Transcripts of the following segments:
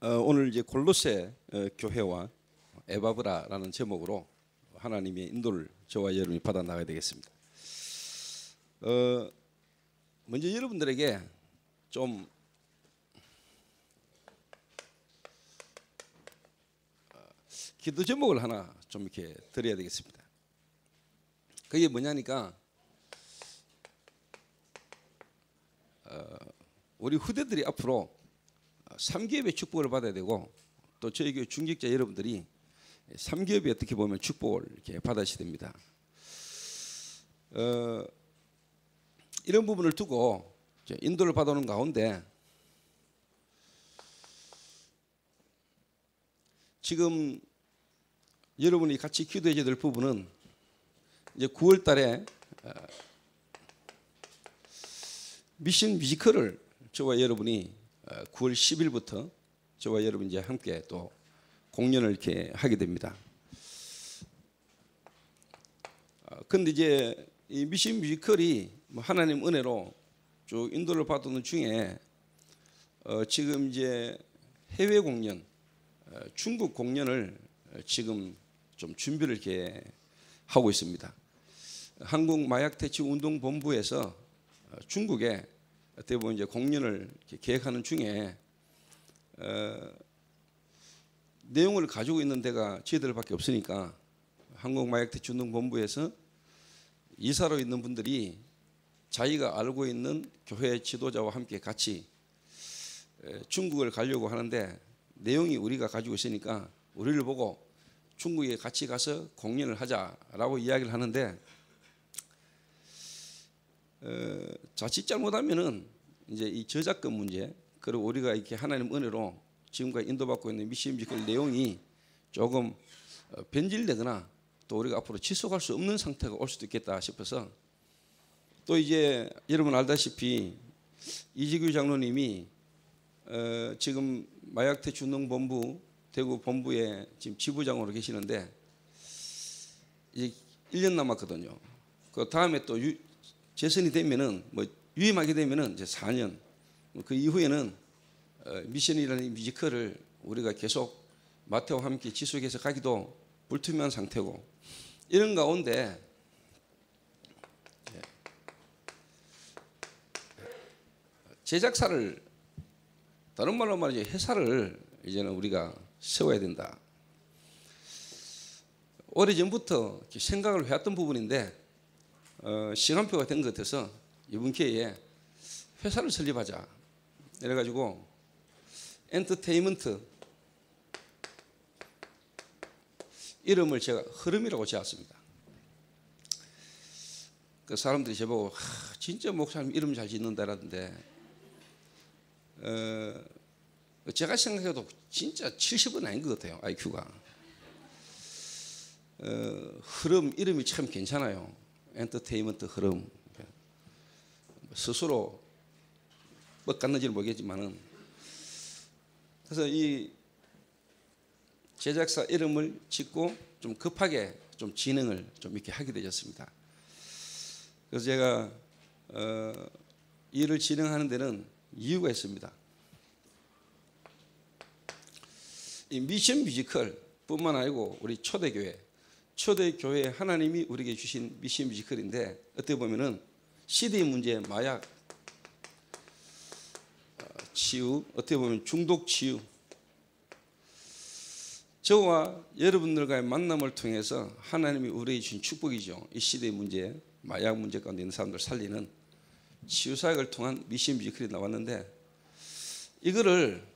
오늘 이제 골로새 교회와 에바브라라는 제목으로 하나님의 인도를 저와 여러분이 받아 나가야 되겠습니다. 먼저 여러분들에게 좀 기도 제목을 하나 좀 이렇게 드려야 되겠습니다. 그게 뭐냐니까 우리 후대들이 앞으로 3기업의 축복을 받아야 되고, 또 저희 교회 중직자 여러분들이 3기업이 어떻게 보면 축복을 이렇게 받으셔야 됩니다. 이런 부분을 두고 인도를 받아오는 가운데 지금 여러분이 같이 기도해야 될 부분은 이제 9월 달에 미션 뮤지컬을 저와 여러분이 9월 10일부터 저와 여러분 이제 함께 또 공연을 이렇게 하게 됩니다. 근데 이제 이 미션 뮤지컬이 하나님 은혜로 쭉 인도를 받는 중에 지금 이제 해외 공연, 중국 공연을 지금 좀 준비를 이렇게 하고 있습니다. 한국 마약 퇴치 운동 본부에서 중국에 어떻게 보면 이제 공연을 계획하는 중에 내용을 가지고 있는 데가 저희들밖에 없으니까 한국 마약 퇴치 운동 본부에서 이사로 있는 분들이 자기가 알고 있는 교회 지도자와 함께 같이 중국을 가려고 하는데, 내용이 우리가 가지고 있으니까 우리를 보고 중국에 같이 가서 공연을 하자라고 이야기를 하는데, 자칫 잘못하면은 이제 이 저작권 문제, 그리고 우리가 이렇게 하나님 은혜로 지금까지 인도받고 있는 미션 뮤지컬 내용이 조금 변질되거나 또 우리가 앞으로 지속할 수 없는 상태가 올 수도 있겠다 싶어서, 또 이제 여러분 알다시피 이지규 장로님이 지금 마약 퇴치 운동 본부 대구 본부에 지금 지부장으로 계시는데 이제 1년 남았거든요. 그 다음에 또 재선이 되면은 유임하게 되면은 이제 4년. 그 이후에는 미션이라는 뮤지컬을 우리가 계속 마태와 함께 지속해서 가기도 불투명한 상태고, 이런 가운데 제작사를, 다른 말로 말하면 회사를 이제는 우리가 세워야 된다. 오래전부터 생각을 해왔던 부분인데 시간표가 된 것 같아서 이번 기회에 회사를 설립하자 이래가지고 엔터테인먼트 이름을 제가 흐름이라고 지었습니다. 그 사람들이 저보고 진짜 목사님 이름 잘 짓는다라던데, 제가 생각해도 진짜 70은 아닌 것 같아요. IQ가. 흐름 이름이 참 괜찮아요. 엔터테인먼트 흐름. 스스로 뭐 갔는지는 모르겠지만은, 그래서 이 제작사 이름을 짓고 좀 급하게 좀 진행을 좀 이렇게 하게 되었습니다. 그래서 제가 일을 진행하는 데는 이유가 있습니다. 이 미션 뮤지컬 뿐만 아니고 우리 초대교회 하나님이 우리에게 주신 미션 뮤지컬인데, 어떻게 보면은 시대의 문제, 마약 치유, 어떻게 보면 중독 치유, 저와 여러분들과의 만남을 통해서 하나님이 우리에게 주신 축복이죠. 이 시대의 문제, 마약 문제 가운데 있는 사람들 살리는 치유 사역을 통한 미션 뮤지컬이 나왔는데, 이거를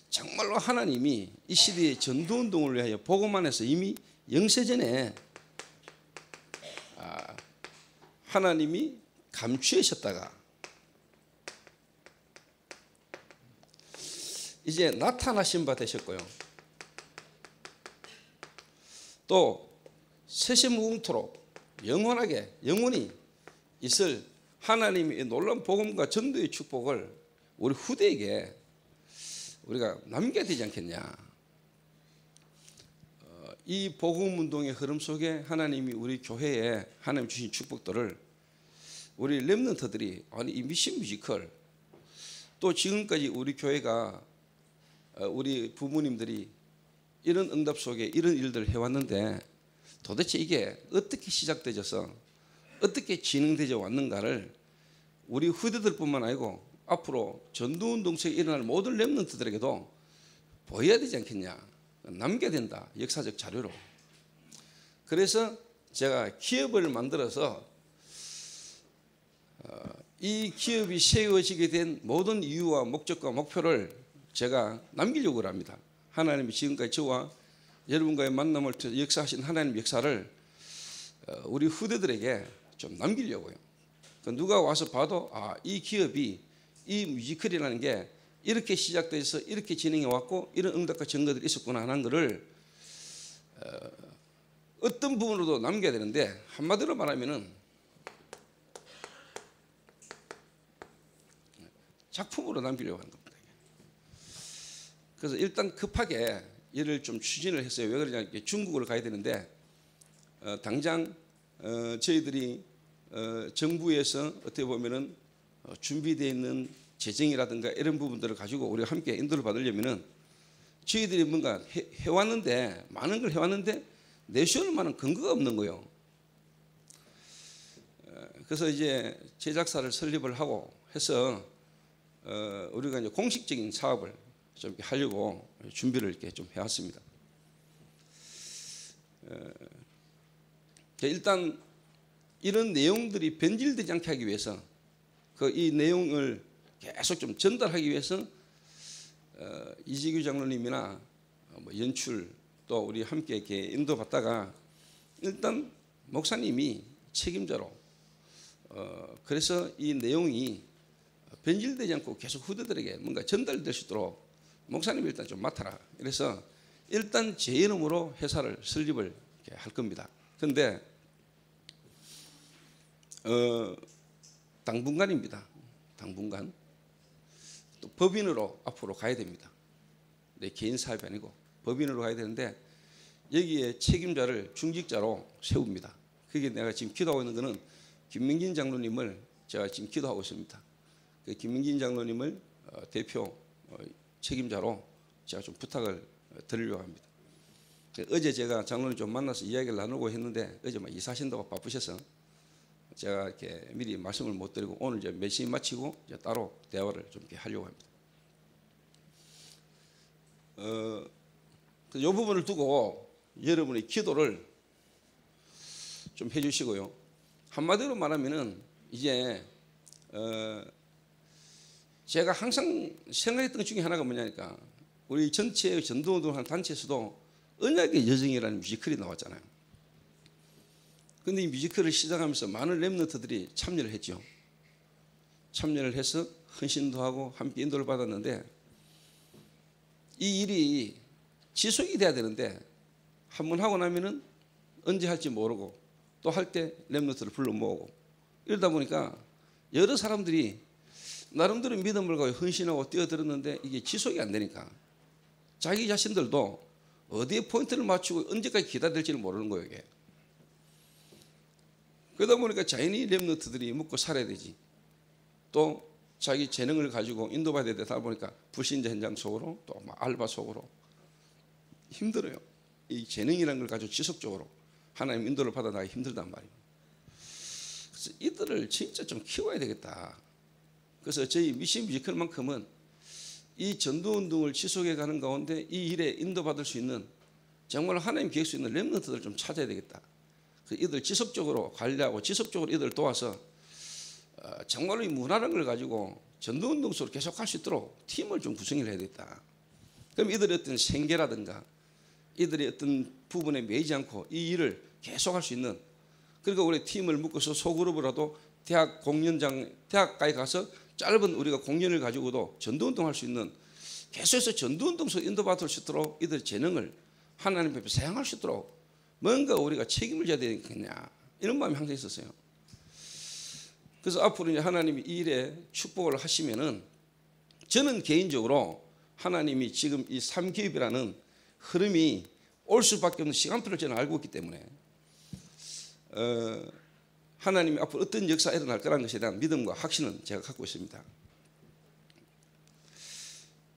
정말로 하나님이 이 시대의 전도운동을 위하여 복음만 해서 이미 영세전에 하나님이 감추셨다가 이제 나타나신 바 되셨고요. 또 세세무궁토록 영원히 있을 하나님의 놀라운 복음과 전도의 축복을 우리 후대에게 우리가 남겨야 되지 않겠냐. 이 복음 운동의 흐름 속에 하나님이 우리 교회에 하나님 주신 축복들을 우리 렘넌트들이, 아니 이 미션 뮤지컬, 또 지금까지 우리 교회가 우리 부모님들이 이런 응답 속에 이런 일들을 해왔는데 도대체 이게 어떻게 시작되어서 어떻게 진행되어 왔는가를 우리 후대들뿐만 아니고 앞으로 전두운동 속에 일어날 모든 렘넌트들에게도 보여야 되지 않겠냐, 남겨야 된다, 역사적 자료로. 그래서 제가 기업을 만들어서 이 기업이 세워지게 된 모든 이유와 목적과 목표를 제가 남기려고 합니다. 하나님이 지금까지 저와 여러분과의 만남을 통해 역사하신 하나님의 역사를 우리 후대들에게 좀 남기려고요. 누가 와서 봐도 이 기업이, 이 뮤지컬이라는 게 이렇게 시작돼서 이렇게 진행해 왔고 이런 응답과 증거들이 있었구나 하는 것을 어떤 부분으로도 남겨야 되는데, 한마디로 말하면은 작품으로 남기려고 하는 겁니다. 그래서 일단 급하게 이를 좀 추진을 했어요. 왜 그러냐, 중국을 가야 되는데 당장 저희들이 정부에서 어떻게 보면은 준비되어 있는 재정이라든가 이런 부분들을 가지고 우리가 함께 인도를 받으려면은 저희들이 뭔가 해왔는데, 많은 걸 해왔는데 내세울 만한 근거가 없는 거예요. 그래서 이제 제작사를 설립을 하고 해서 우리가 이제 공식적인 사업을 좀 이렇게 하려고 준비를 이렇게 좀 해왔습니다. 일단 이런 내용들이 변질되지 않게 하기 위해서 이 내용을 계속 좀 전달하기 위해서 이재규 장로님이나 연출 또 우리 함께 이렇게 인도받다가 일단 목사님이 책임자로 그래서 이 내용이 변질되지 않고 계속 후대들에게 뭔가 전달될 수 있도록 목사님이 일단 좀 맡아라. 그래서 일단 제 이름으로 회사를 설립을 할 겁니다. 그런데 당분간입니다. 당분간. 또 법인으로 앞으로 가야 됩니다. 내 개인 사업이 아니고 법인으로 가야 되는데 여기에 책임자를 중직자로 세웁니다. 그게 내가 지금 기도하고 있는 것은 김민긴 장로님을 제가 지금 기도하고 있습니다. 그 김민긴 장로님을 대표 책임자로 제가 좀 부탁을 드리려고 합니다. 어제 제가 장로님 좀 만나서 이야기를 나누고 했는데 어제 막 이사하신다고 바쁘셔서 제가 이렇게 미리 말씀을 못 드리고 오늘 이제 메시지 마치고 이제 따로 대화를 좀 이렇게 하려고 합니다. 이 부분을 두고 여러분의 기도를 좀 해주시고요. 한마디로 말하면은 이제 제가 항상 생각했던 것 중에 하나가 뭐냐니까, 우리 전체 전도운동하는 단체에서도 언약의 여정이라는 뮤지컬이 나왔잖아요. 그런데 이 뮤지컬을 시작하면서 많은 렘넌트들이 참여를 했죠. 참여를 해서 헌신도 하고 함께 인도를 받았는데 이 일이 지속이 돼야 되는데 한번 하고 나면은 언제 할지 모르고 또 할 때 렘넌트를 불러 모으고 이러다 보니까 여러 사람들이 나름대로 믿음을 가지고 헌신하고 뛰어들었는데 이게 지속이 안 되니까 자기 자신들도 어디에 포인트를 맞추고 언제까지 기다려야 될지를 모르는 거예요. 이게. 그러다 보니까 자연히 렘넌트들이 먹고 살아야 되지. 또 자기 재능을 가지고 인도받아야 되다 보니까 불신자 현장 속으로 또 알바 속으로 힘들어요. 이 재능이라는 걸 가지고 지속적으로 하나님 인도를 받아나가기 힘들단 말이에요. 그래서 이들을 진짜 좀 키워야 되겠다. 그래서 저희 미션 뮤지컬만큼은 이 전도운동을 지속해 가는 가운데 이 일에 인도받을 수 있는 정말 하나님 계획 수 있는 렘넌트들을 좀 찾아야 되겠다. 이들 지속적으로 관리하고 지속적으로 이들을 도와서 정말로 이 문화라는 걸 가지고 전도운동 속으로 계속 갈 수 있도록 팀을 좀 구성을 해야 되겠다. 그럼 이들의 어떤 생계라든가 이들의 어떤 부분에 매이지 않고 이 일을 계속 할 수 있는, 그러니까 우리 팀을 묶어서 소그룹으로라도 대학가에 가서 짧은 우리가 공연을 가지고도 전도운동 할 수 있는, 계속해서 전도운동 속 인도받을 수 있도록 이들의 재능을 하나님 앞에 사용할 수 있도록 뭔가 우리가 책임을 져야 되겠냐, 이런 마음이 항상 있었어요. 그래서 앞으로 이제 하나님이 이 일에 축복을 하시면은 저는 개인적으로 하나님이 지금 이 3기업이라는 흐름이 올 수밖에 없는 시간표를 저는 알고 있기 때문에 하나님이 앞으로 어떤 역사가 일어날 거라는 것에 대한 믿음과 확신은 제가 갖고 있습니다.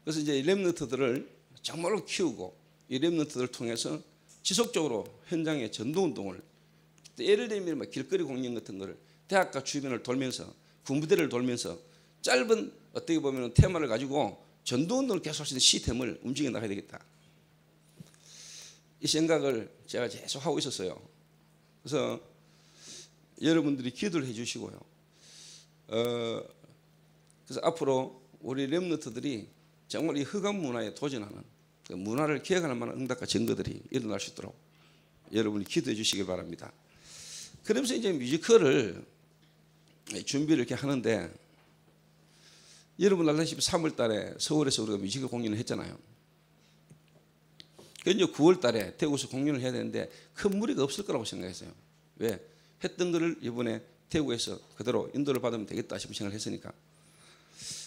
그래서 이제 렘넌트들을 정말로 키우고 이 랩런트들을 통해서 지속적으로 현장의 전도운동을, 예를 들면 막 길거리 공연 같은 거를 대학가 주변을 돌면서 군부대를 돌면서 짧은 어떻게 보면 테마를 가지고 전도운동을 계속 할 수 있는 시스템을 움직여 나가야 되겠다. 이 생각을 제가 계속 하고 있었어요. 그래서 여러분들이 기도를 해주시고요. 그래서 앞으로 우리 렘넌트들이 정말 이 흑암 문화에 도전하는 그 문화를 개혁할 만한 응답과 증거들이 일어날 수 있도록 여러분이 기도해 주시길 바랍니다. 그러면서 이제 뮤지컬을 준비를 이렇게 하는데, 여러분 알다시피 3월 달에 서울에서 우리가 뮤지컬 공연을 했잖아요. 그래서 이제 9월 달에 대구에서 공연을 해야 되는데 큰 무리가 없을 거라고 생각했어요. 왜? 했던 거를 이번에 대구에서 그대로 인도를 받으면 되겠다 싶은 생각을 했으니까.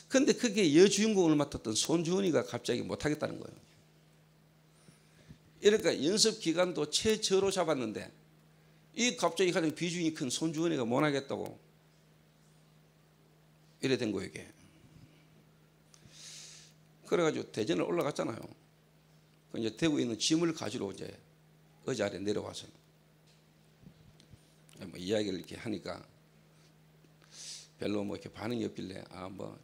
그런데 그게 여주인공을 맡았던 손주은이가 갑자기 못하겠다는 거예요. 그러니까 연습 기간도 최저로 잡았는데 이 갑자기 가장 비중이 큰 손주은이가 못하겠다고 이래 된 거예요, 이게. 그래가지고 대전을 올라갔잖아요. 이제 대구에 있는 짐을 가지러 이제 의자 아래 내려와서요. 뭐 이야기를 이렇게 하니까 별로 뭐 이렇게 반응이 없길래 뭐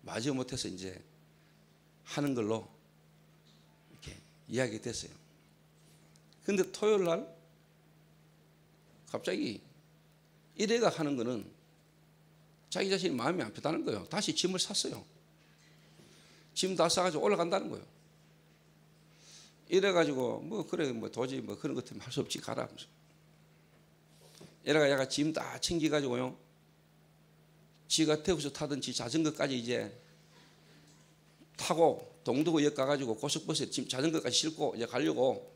마저 못해서 이제 하는 걸로 이렇게 이야기 됐어요. 근데 토요일 날 갑자기 이래가 하는 거는 자기 자신이 마음이 안 편하다는 거예요. 다시 짐을 샀어요. 짐 다 싸가지고 올라간다는 거예요. 이래가지고 뭐 그래 뭐 도저히 뭐 그런 것 때문에 할 수 없지 가라 하면서. 이래가 얘가 짐 다 챙겨가지고요. 지가 태우서 타던 지 자전거까지 이제 타고 동두구역 가가지고 고속버스에 짐 자전거까지 싣고 이제 가려고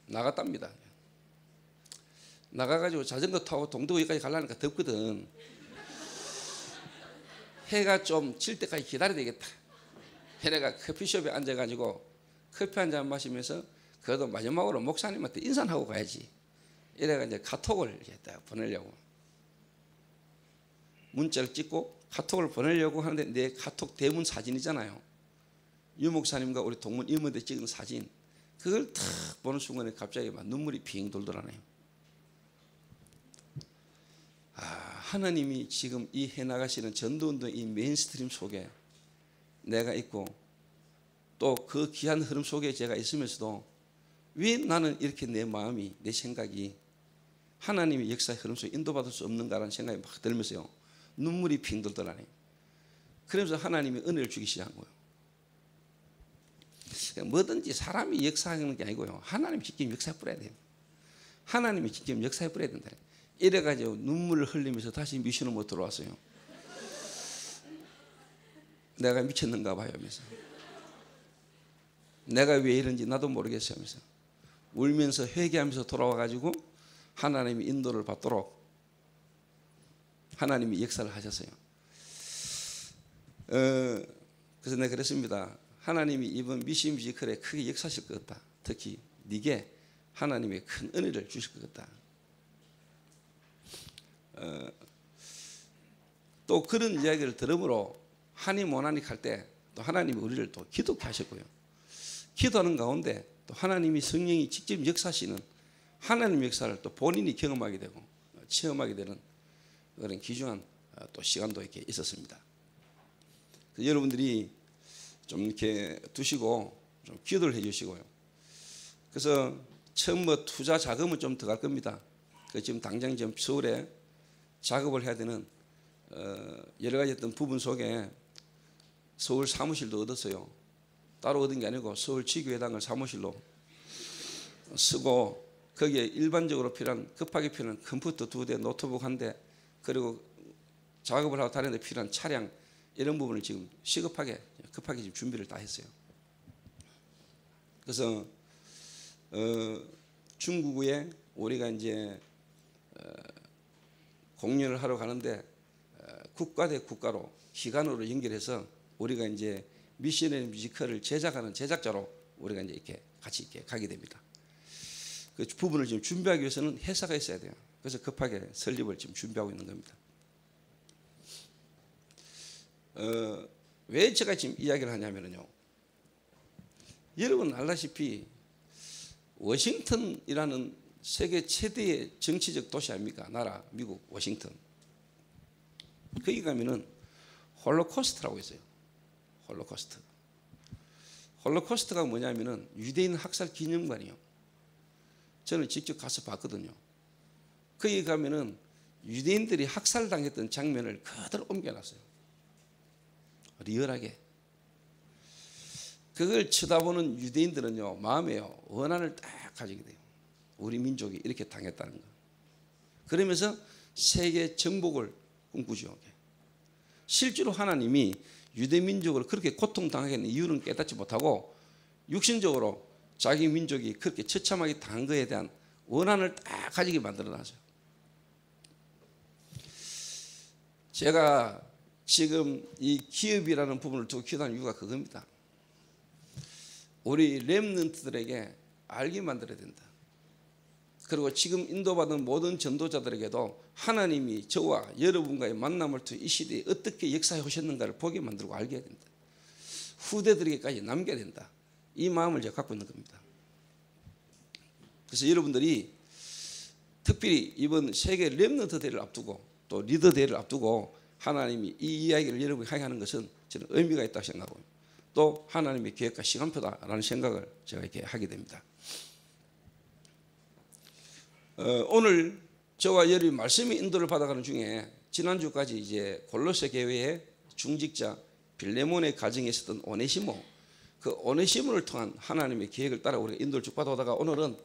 나갔답니다. 나가가지고 자전거 타고 동두구역까지 가려니까 덥거든. 해가 좀 질 때까지 기다려야 되겠다. 해내가 커피숍에 앉아가지고 커피 한 잔 마시면서 그래도 마지막으로 목사님한테 인사하고 가야지. 이래가 이제 카톡을 이제 딱 보내려고 문자를 찍고 카톡을 보내려고 하는데 내 카톡 대문 사진이잖아요. 유 목사님과 우리 동문 임원들 찍은 사진, 그걸 탁 보는 순간에 갑자기 막 눈물이 빙 돌더라네요. 하나님이 지금 이 해나가시는 전도운동 이 메인스트림 속에 내가 있고 또 그 귀한 흐름 속에 제가 있으면서도 왜 나는 이렇게 내 마음이, 내 생각이 하나님의 역사의 흐름 속에 인도받을 수 없는가라는 생각이 막 들면서요, 눈물이 핑 돌더라네요. 그러면서 하나님이 은혜를 주기 시작한 거예요. 뭐든지 사람이 역사하는 게 아니고요, 하나님이 직접 역사해 뿌려야 돼요. 하나님이 직접 역사해 뿌려야 된다. 이래가지고 눈물을 흘리면서 다시 미션을 못 들어왔어요. 내가 미쳤는가 봐요 하면서, 내가 왜 이런지 나도 모르겠어요 하면서 울면서 회개하면서 돌아와가지고 하나님이 인도를 받도록 하나님이 역사를 하셨어요. 그래서 내가 그랬습니다. 하나님이 이번 미션 뮤지컬에 크게 역사하실 것 같다. 특히 네게 하나님의 큰 은혜를 주실 것 같다. 또 그런 이야기를 들으므로 하니 못하니 할 때 또 하나님이 우리를 또 기도케 하셨고요. 기도하는 가운데 또 하나님이 성령이 직접 역사하시는 하나님의 역사를 또 본인이 경험하게 되고 체험하게 되는 그런 귀중한 또 시간도 이렇게 있었습니다. 여러분들이 좀 이렇게 두시고 좀 기도를 해주시고요. 그래서 처음 뭐 투자 자금은 좀 들어갈 겁니다. 지금 당장 지금 서울에 작업을 해야 되는 여러 가지 어떤 부분 속에 서울 사무실도 얻었어요. 따로 얻은 게 아니고 서울 지교회당을 사무실로 쓰고 거기에 일반적으로 필요한 급하게 필요한 컴퓨터 2대, 노트북 1대, 그리고 작업을 하고 다른 데 필요한 차량, 이런 부분을 지금 시급하게 급하게 지금 준비를 다 했어요. 그래서 중국에 우리가 이제 공연을 하러 가는데 국가 대 국가로 기관으로 연결해서 우리가 이제 미션의 뮤지컬을 제작하는 제작자로 우리가 이제 이렇게 같이 이렇게 가게 됩니다. 그 부분을 지금 준비하기 위해서는 회사가 있어야 돼요. 그래서 급하게 설립을 지금 준비하고 있는 겁니다. 왜 제가 지금 이야기를 하냐면요, 여러분 알다시피 워싱턴이라는 세계 최대의 정치적 도시 아닙니까? 나라 미국 워싱턴. 거기 가면은 홀로코스트라고 있어요. 홀로코스트. 홀로코스트가 뭐냐면은 유대인 학살 기념관이요. 저는 직접 가서 봤거든요. 거기 가면은 유대인들이 학살당했던 장면을 그대로 옮겨놨어요. 리얼하게. 그걸 쳐다보는 유대인들은요, 마음에요, 원한을 딱 가지게 돼요. 우리 민족이 이렇게 당했다는 거. 그러면서 세계 정복을 꿈꾸죠. 실제로 하나님이 유대 민족을 그렇게 고통당하게 하는 이유는 깨닫지 못하고 육신적으로 자기 민족이 그렇게 처참하게 당한 것에 대한 원한을 딱 가지게 만들어놨어요. 제가 지금 이 기업이라는 부분을 두고 기도하는 이유가 그겁니다. 우리 렘넌트들에게 알게 만들어야 된다. 그리고 지금 인도받은 모든 전도자들에게도 하나님이 저와 여러분과의 만남을 통해 이 시대에 어떻게 역사해 오셨는가를 보게 만들고 알게 해야 된다. 후대들에게까지 남겨야 된다. 이 마음을 제가 갖고 있는 겁니다. 그래서 여러분들이 특별히 이번 세계 렘넌트 대회를 앞두고 또 리더 대회를 앞두고 하나님이 이 이야기를 여러분이 하게 하는 것은 저는 의미가 있다고 생각하고 또 하나님의 계획과 시간표다라는 생각을 제가 이렇게 하게 됩니다. 오늘 저와 여러분이 말씀의 인도를 받아가는 중에 지난주까지 이제 골로새 교회의 중직자 빌레몬의 가정에 있었던 오네시모, 그 오네시모를 통한 하나님의 계획을 따라 우리가 인도를 쭉 받아오다가 오늘은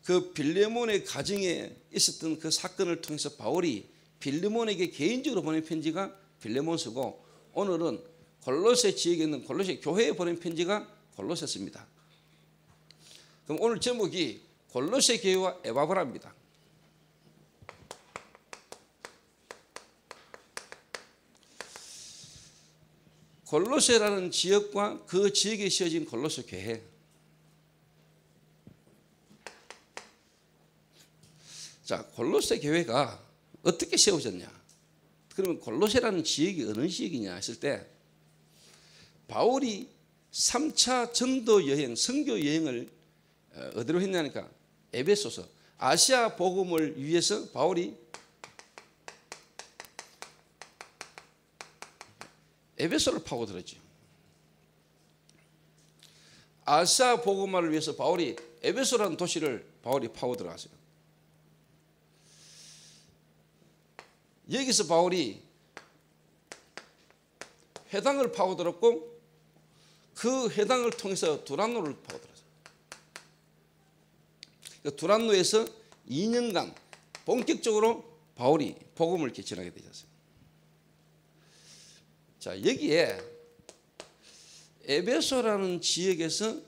그 빌레몬의 가정에 있었던 그 사건을 통해서 바울이 빌레몬에게 개인적으로 보낸 편지가 빌레몬서고 오늘은 골로새 지역에 있는 골로새 교회에 보낸 편지가 골로새서입니다. 그럼 오늘 제목이 골로새 교회와 에바브라입니다. 골로새라는 지역과 그 지역에 세워진 골로새 교회. 자, 골로새 교회가 어떻게 세워졌냐? 그러면 골로새라는 지역이 어느 지역이냐 했을 때 바울이 3차 전도 여행, 선교 여행을 어디로 했냐니까 에베소서, 아시아 복음을 위해서 바울이 에베소를 파고들었죠. 아시아 복음화를 위해서 바울이 에베소라는 도시를 바울이 파고들어갔어요. 여기서 바울이 회당을 파고들었고 그 회당을 통해서 두란노를 파고들었어요. 그 두란노에서 2년간 본격적으로 바울이 복음을 개천하게 되셨어요. 자, 여기에 에베소라는 지역에서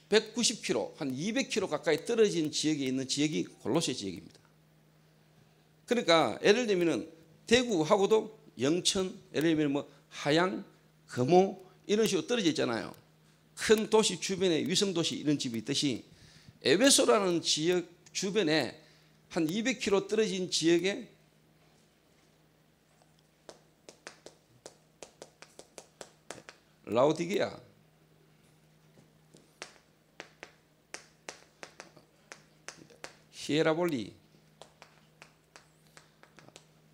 190km, 한 200km 가까이 떨어진 지역에 있는 지역이 골로새 지역입니다. 그러니까 예를 들면 대구하고도 영천, 예를 들면 뭐 하양, 금호 이런 식으로 떨어져 있잖아요. 큰 도시 주변에 위성도시 이런 집이 있듯이 에베소라는 지역 주변에 한 200km 떨어진 지역에 라오디게아, 히에라볼리,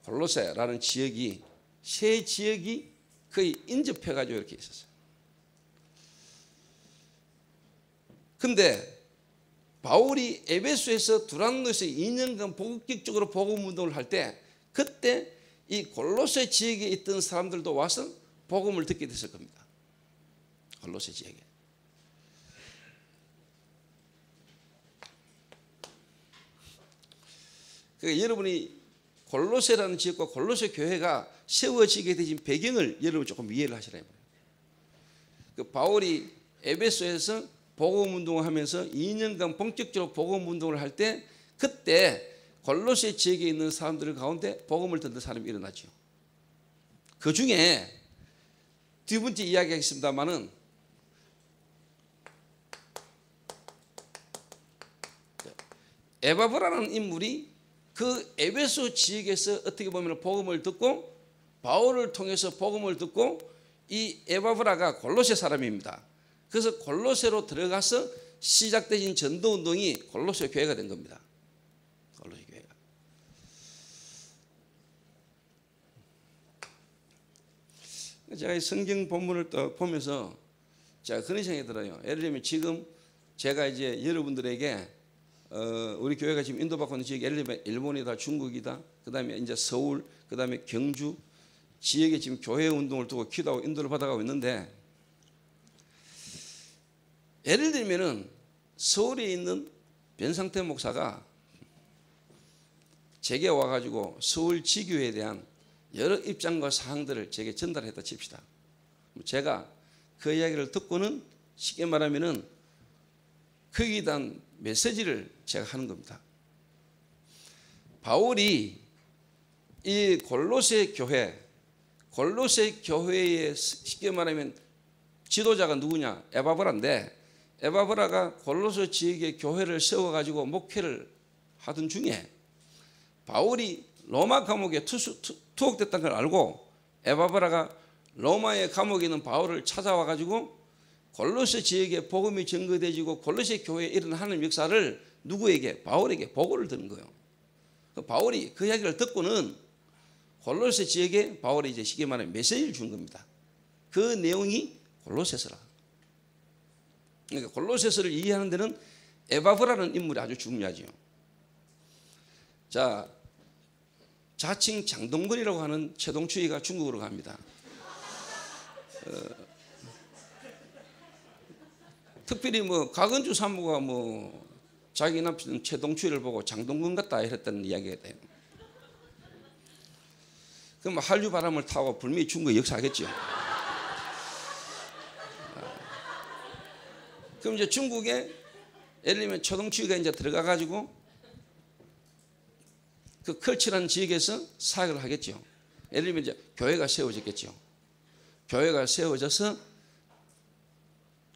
골로새라는 지역이 세 지역이 거의 인접해가지고 이렇게 있었어요. 근데 바울이 에베소에서 두란노에서 2년간 본격적으로 복음 운동을 할 때 그때 이 골로새 지역에 있던 사람들도 와서 복음을 듣게 됐을 겁니다. 골로새 지역에. 그러니까 여러분이 골로새라는 지역과 골로새 교회가 세워지게 되신 배경을 여러분 조금 이해를 하시라는 거예요. 그 바울이 에베소에서 복음 운동을 하면서 2년간 본격적으로 복음 운동을 할 때 그때 골로새 지역에 있는 사람들 가운데 복음을 듣는 사람이 일어나죠. 그 중에 두 번째 이야기하겠습니다만은 에바브라는 인물이 그 에베소 지역에서 어떻게 보면 복음을 듣고 바울을 통해서 복음을 듣고 이 에바브라가 골로새 사람입니다. 그래서 골로새로 들어가서 시작되신 전도 운동이 골로새 교회가 된 겁니다. 골로새 교회가. 제가 이 성경 본문을 또 보면서 제가 그런 생각이 들어요. 예를 들면 지금 제가 이제 여러분들에게 우리 교회가 지금 인도받고 있는 지역, 예를 들면 일본이다, 중국이다, 그 다음에 이제 서울, 그 다음에 경주 지역에 지금 교회 운동을 두고 기도하고 인도를 받아가고 있는데, 예를 들면은 서울에 있는 변상태 목사가 제게 와가지고 서울 지교에 대한 여러 입장과 사항들을 제게 전달했다 칩시다. 제가 그 이야기를 듣고는 쉽게 말하면은 거기에 대한 메시지를 제가 하는 겁니다. 바울이 이 골로새 교회의 쉽게 말하면 지도자가 누구냐? 에바브라인데, 에바브라가 골로새 지역의 교회를 세워가지고 목회를 하던 중에 바울이 로마 감옥에 투옥됐다는 걸 알고 에바브라가 로마의 감옥에 있는 바울을 찾아와가지고 골로새 지역에 복음이 증거되지고 골로새 교회에 일어난 하나님 역사를 누구에게? 바울에게 보고를 드는 거예요. 바울이 그 이야기를 듣고는 골로새 지역에 바울이 이제 쉽게 말하면 메시지를 준 겁니다. 그 내용이 골로새서라. 그러니까 골로새서를 이해하는 데는 에바브라는 인물이 아주 중요하죠. 자, 자칭 장동건이라고 하는 최동추이가 중국으로 갑니다. 특별히 뭐 가건주 사무가 뭐 자기 남편 최동추이를 보고 장동건 같다 이랬다는 이야기가 돼요. 그럼 한류 바람을 타고 불미 중국 역사하겠죠. 그럼 이제 중국에 예를 들면 최동추이가 이제 들어가 가지고 그 컬치라는 지역에서 사역을 하겠죠. 예를 들면 이제 교회가 세워졌겠죠. 교회가 세워져서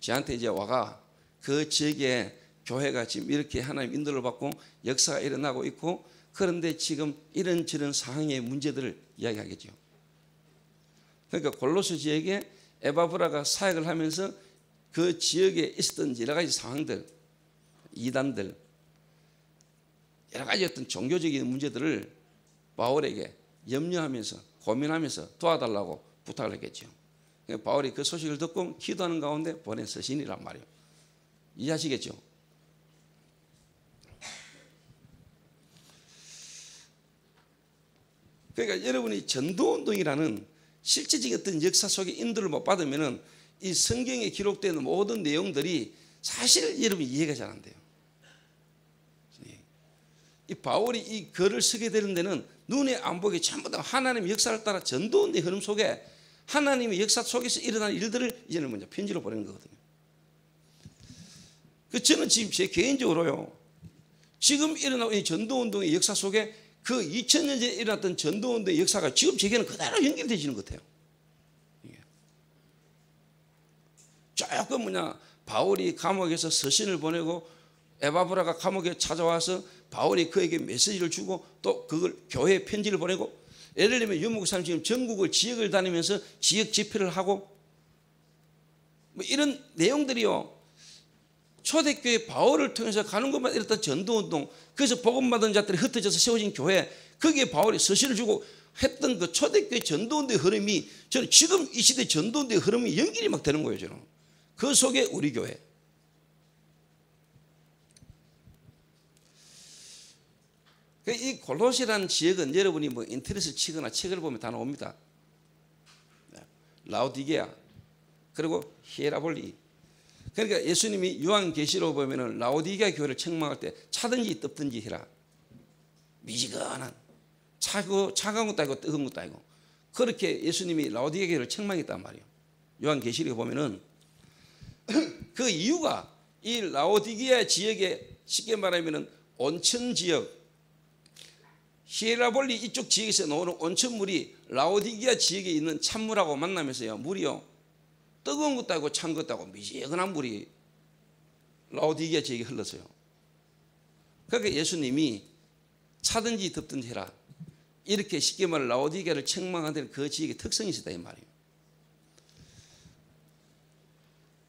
저한테 이제 와가 그 지역에 교회가 지금 이렇게 하나님 인도를 받고 역사가 일어나고 있고, 그런데 지금 이런저런 상황의 문제들을 이야기하겠죠. 그러니까 골로새 지역에 에바브라가 사역을 하면서 그 지역에 있었던 여러 가지 상황들, 이단들, 여러 가지 어떤 종교적인 문제들을 바울에게 염려하면서 고민하면서 도와달라고 부탁을 했겠죠. 그러니까 바울이 그 소식을 듣고 기도하는 가운데 보낸 서신이란 말이에요. 이해하시겠죠? 그러니까 여러분이 전도운동이라는 실제적인 어떤 역사 속의 인도를 못 받으면은 이 성경에 기록되는 모든 내용들이 사실 여러분이 이해가 잘 안 돼요. 이 바울이 이 글을 쓰게 되는 데는 눈에 안 보게 전부 다 하나님의 역사를 따라 전도운동의 흐름 속에 하나님의 역사 속에서 일어난 일들을 이제는 먼저 편지로 보내는 거거든요. 그 저는 지금 제 개인적으로요, 지금 일어나고 이 전도운동의 역사 속에 그 2000년 전에 일어났던 전도운동의 역사가 지금 제게는 그대로 연결되지는 것 같아요. 조금 바울이 감옥에서 서신을 보내고 에바브라가 감옥에 찾아와서 바울이 그에게 메시지를 주고 또 그걸 교회에 편지를 보내고, 예를 들면 유목사님 지금 전국을 지역을 다니면서 지역 집회를 하고 뭐 이런 내용들이요, 초대교회 바울을 통해서 가는 곳마다 이랬던 전도운동, 그래서 복음받은 자들이 흩어져서 세워진 교회, 거기에 바울이 서신을 주고 했던 그 초대교회 전도운동의 흐름이 저는 지금 이 시대 전도운동의 흐름이 연결이 막 되는 거예요. 저는 그 속에 우리 교회. 이 골로새라는 지역은 여러분이 뭐 인터넷을 치거나 책을 보면 다 나옵니다. 라오디게아, 그리고 히에라볼리. 그러니까 예수님이 요한계시록 보면은 라오디게아 교회를 책망할 때 차든지 뜯든지 해라. 미지근한 차가운 것도 아니고 뜨거운 것도 아니고, 그렇게 예수님이 라오디게아 교회를 책망했단 말이에요. 요한계시록에 보면은 그 이유가 이 라오디게아 지역에 쉽게 말하면은 온천 지역, 히에라볼리 이쪽 지역에서 나오는 온천물이 라오디게아 지역에 있는 찬물하고 만나면서요, 물이요 뜨거운 것도 아니고 찬 것도 아니고 미지근한 물이 라오디게아 지역에 흘렀어요. 그러니까 예수님이 차든지 덥든지 해라, 이렇게 쉽게 말해 라오디게아를 책망하는 그 지역의 특성이 있었다 이 말이에요.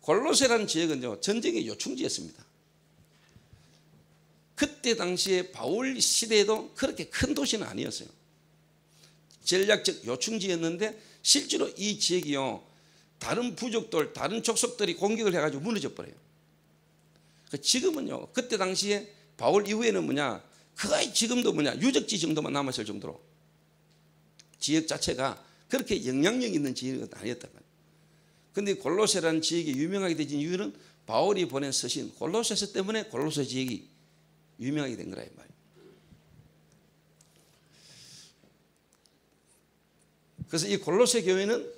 골로새라는 지역은요 전쟁의 요충지였습니다. 그때 당시에 바울 시대에도 그렇게 큰 도시는 아니었어요. 전략적 요충지였는데 실제로 이 지역이요 다른 부족들, 다른 족속들이 공격을 해가지고 무너져 버려요. 지금은요 그때 당시에 바울 이후에는 뭐냐 거의 지금도 뭐냐 유적지 정도만 남았을 정도로 지역 자체가 그렇게 영향력 있는 지역은 아니었단 말이에요. 그런데 골로새라는 지역이 유명하게 되진 이유는 바울이 보낸 서신 골로새서 때문에 골로새 지역이 유명하게 된 거라 이 말이에요. 그래서 이 골로새 교회는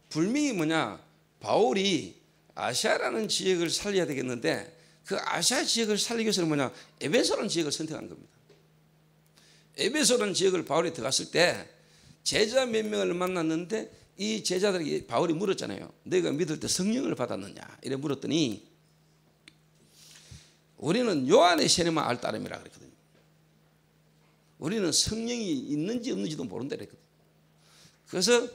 분명히 뭐냐 바울이 아시아라는 지역을 살려야 되겠는데 그 아시아 지역을 살리기 위해서는 뭐냐 에베소라는 지역을 선택한 겁니다. 에베소라는 지역을 바울이 들어갔을 때 제자 몇 명을 만났는데 이 제자들에게 바울이 물었잖아요. 너희가 믿을 때 성령을 받았느냐 이래 물었더니 우리는 요한의 세례만 알 따름이라 그랬거든요. 우리는 성령이 있는지 없는지도 모른다 그랬거든요. 그래서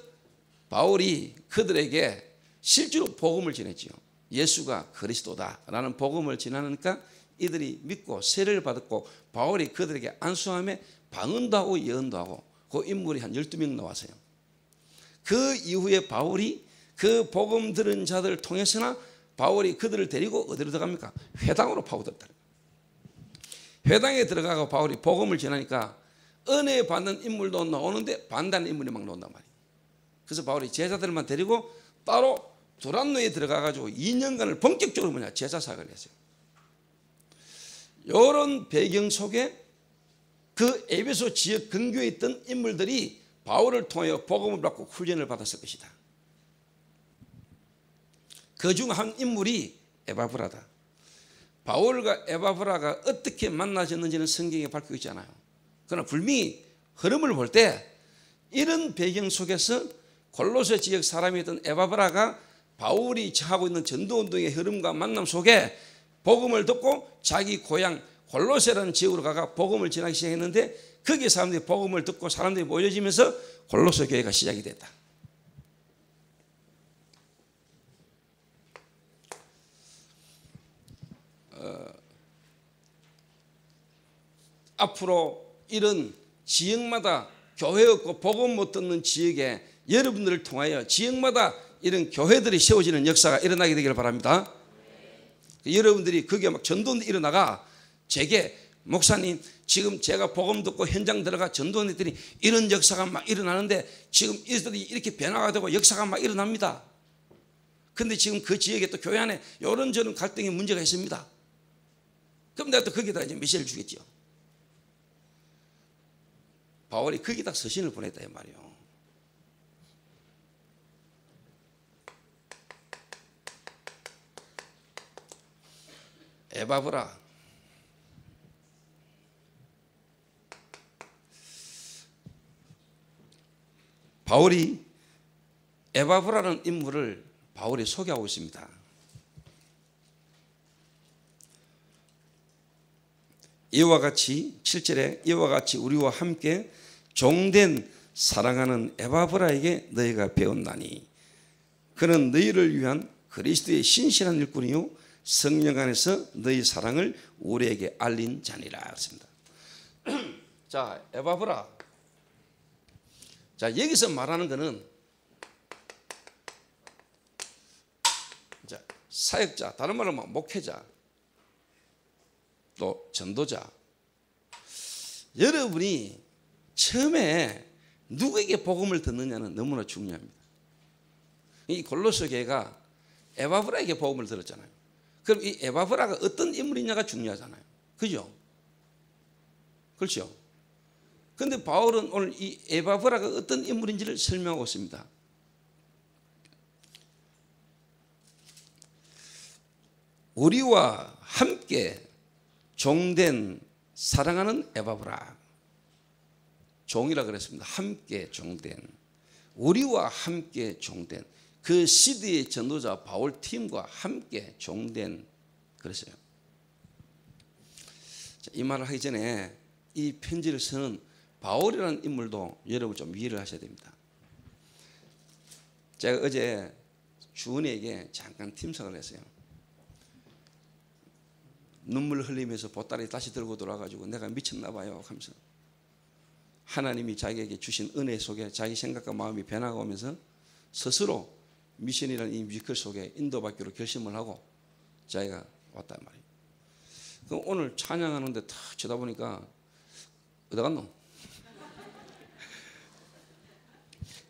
바울이 그들에게 실제로 복음을 전했지요. 예수가 그리스도다라는 복음을 전하니까 이들이 믿고 세례를 받았고 바울이 그들에게 안수함에 방언도 하고 예언도 하고 그 인물이 한 12명 나왔어요. 그 이후에 바울이 그 복음 들은 자들을 통해서나 바울이 그들을 데리고 어디로 들어갑니까? 회당으로 파고들었다. 회당에 들어가고 바울이 복음을 전하니까 은혜 받는 인물도 나오는데 반대하는 인물이 막 나온단 말이에요. 그래서 바울이 제자들만 데리고 따로 두란노에 들어가가지고 2년간을 본격적으로 뭐냐 제자 사역을 했어요. 이런 배경 속에 그 에베소 지역 근교에 있던 인물들이 바울을 통하여 복음을 받고 훈련을 받았을 것이다. 그중 한 인물이 에바브라다. 바울과 에바브라가 어떻게 만나졌는지는 성경에 밝히고 있지 않아요. 그러나 분명히 흐름을 볼 때 이런 배경 속에서 골로새 지역 사람이었던 에바브라가 바울이 하고 있는 전도운동의 흐름과 만남 속에 복음을 듣고 자기 고향 골로새라는 지역으로 가가 복음을 전하기 시작했는데 거기에 사람들이 복음을 듣고 사람들이 모여지면서 골로새 교회가 시작이 됐다. 앞으로 이런 지역마다 교회 없고 복음 못 듣는 지역에 여러분들을 통하여 지역마다 이런 교회들이 세워지는 역사가 일어나게 되기를 바랍니다. 여러분들이 거기에 막 전도원들이 일어나가 제게 목사님 지금 제가 복음 듣고 현장 들어가 전도원들이 이런 역사가 막 일어나는데 지금 이들이 이렇게 변화가 되고 역사가 막 일어납니다. 그런데 지금 그 지역에 또 교회 안에 이런저런 갈등의 문제가 있습니다. 그럼 내가 또 거기다 이제 메시지를 주겠죠. 바울이 거기다 서신을 보냈다 이 말이에요. 에바브라 바울이 에바브라는 인물을 바울이 소개하고 있습니다. 이와 같이 7절에 이와 같이 우리와 함께 종된 사랑하는 에바브라에게 너희가 배웠나니 그는 너희를 위한 그리스도의 신실한 일꾼이요 성령 안에서 너희 사랑을 우리에게 알린 자니라 했습니다. 자, 에바브라. 자, 여기서 말하는 것은 사역자, 다른 말로 하면 목회자, 또 전도자. 여러분이 처음에 누구에게 복음을 듣느냐는 너무나 중요합니다. 이 골로새 교회가 에바브라에게 복음을 들었잖아요. 그럼 이 에바브라가 어떤 인물이냐가 중요하잖아요. 그죠? 그렇죠? 그런데 바울은 오늘 이 에바브라가 어떤 인물인지를 설명하고 있습니다. 우리와 함께 종된 사랑하는 에바브라. 종이라 그랬습니다. 함께 종된. 우리와 함께 종된. 그 시대의 전도자 바울 팀과 함께 종된 그랬어요. 자, 이 말을 하기 전에 이 편지를 쓰는 바울이라는 인물도 여러분 좀 이해를 하셔야 됩니다. 제가 어제 주은이에게 잠깐 팀석을 했어요. 눈물 흘리면서 보따리 다시 들고 돌아가지고 내가 미쳤나 봐요 하면서 하나님이 자기에게 주신 은혜 속에 자기 생각과 마음이 변화가오면서 스스로 미션이라는 이 뮤지컬 속에 인도받기로 결심을 하고 자기가 왔단 말이에요. 그럼 오늘 찬양하는데 탁 쳐다보니까 어디 갔노?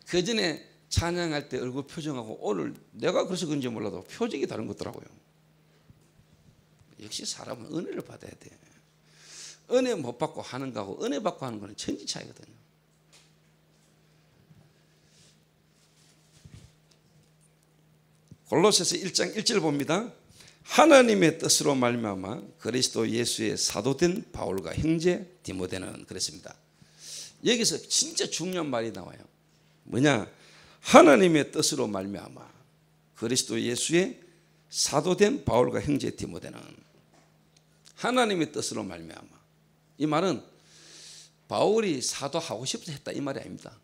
그 전에 찬양할 때 얼굴 표정하고 오늘 내가 그래서 그런지 몰라도 표정이 다른 것 같더라고요. 역시 사람은 은혜를 받아야 돼. 은혜 못 받고 하는 거하고 은혜 받고 하는 거는 천지 차이거든요. 골로새서 1장 1절 봅니다. 하나님의 뜻으로 말미암아 그리스도 예수의 사도된 바울과 형제 디모데는 그랬습니다. 여기서 진짜 중요한 말이 나와요. 뭐냐? 하나님의 뜻으로 말미암아 그리스도 예수의 사도된 바울과 형제 디모데는 하나님의 뜻으로 말미암아. 이 말은 바울이 사도하고 싶어서 했다 이 말이 아닙니다.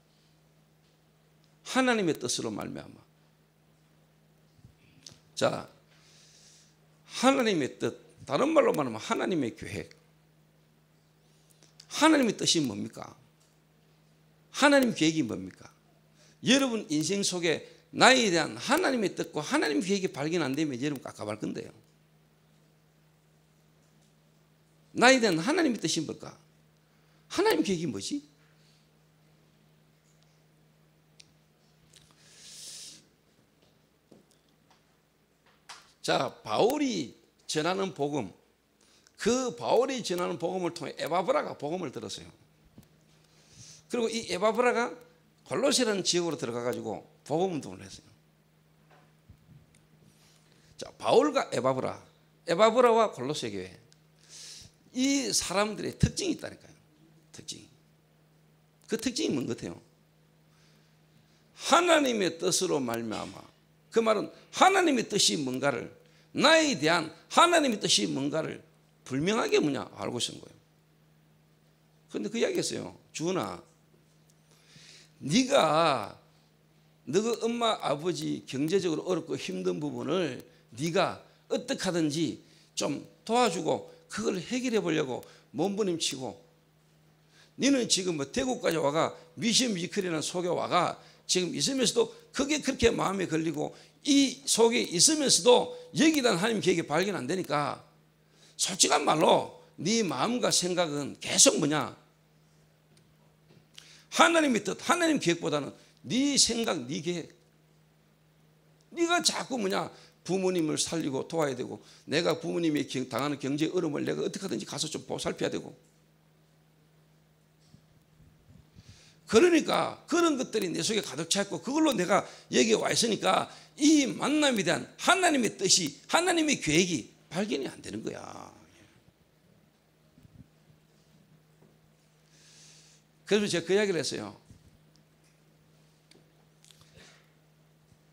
하나님의 뜻으로 말미암아. 자, 하나님의 뜻, 다른 말로 말하면 하나님의 계획. 하나님의 뜻이 뭡니까? 하나님 계획이 뭡니까? 여러분 인생 속에 나에 대한 하나님의 뜻과 하나님의 계획이 발견 안 되면 여러분 깝깝할 건데요. 나에 대한 하나님의 뜻이 뭘까? 하나님의 계획이 뭐지? 자, 바울이 전하는 복음, 그 바울이 전하는 복음을 통해 에바브라가 복음을 들었어요. 그리고 이 에바브라가 골로새라는 지역으로 들어가가지고 복음 운동을 했어요. 자, 바울과 에바브라, 에바브라와 골로새 교회, 이 사람들의 특징이 있다니까요. 특징이. 그 특징이 뭔 것 같아요? 하나님의 뜻으로 말미암아. 그 말은 하나님의 뜻이 뭔가를, 나에 대한 하나님의 뜻이 뭔가를 분명하게 뭐냐 알고 있는 거예요. 그런데 그 이야기했어요. 주은아, 네가 너가 엄마 아버지 경제적으로 어렵고 힘든 부분을 네가 어떻게 하든지 좀 도와주고 그걸 해결해 보려고 몸부림치고, 너는 지금 뭐 대구까지 와가 미션 뮤지컬이라는 속에 와가 지금 있으면서도 그게 그렇게 마음에 걸리고 이 속에 있으면서도 여기에 대한 하나님 계획이 발견 안 되니까 솔직한 말로 네 마음과 생각은 계속 뭐냐, 하나님의 뜻, 하나님 계획보다는 네 생각, 네 계획. 네가 자꾸 뭐냐 부모님을 살리고 도와야 되고, 내가 부모님이 당하는 경제 어려움을 내가 어떻게 하든지 가서 좀 보살펴야 되고, 그러니까 그런 것들이 내 속에 가득 차 있고 그걸로 내가 여기에 와 있으니까 이 만남에 대한 하나님의 뜻이, 하나님의 계획이 발견이 안 되는 거야. 그래서 제가 그 이야기를 했어요.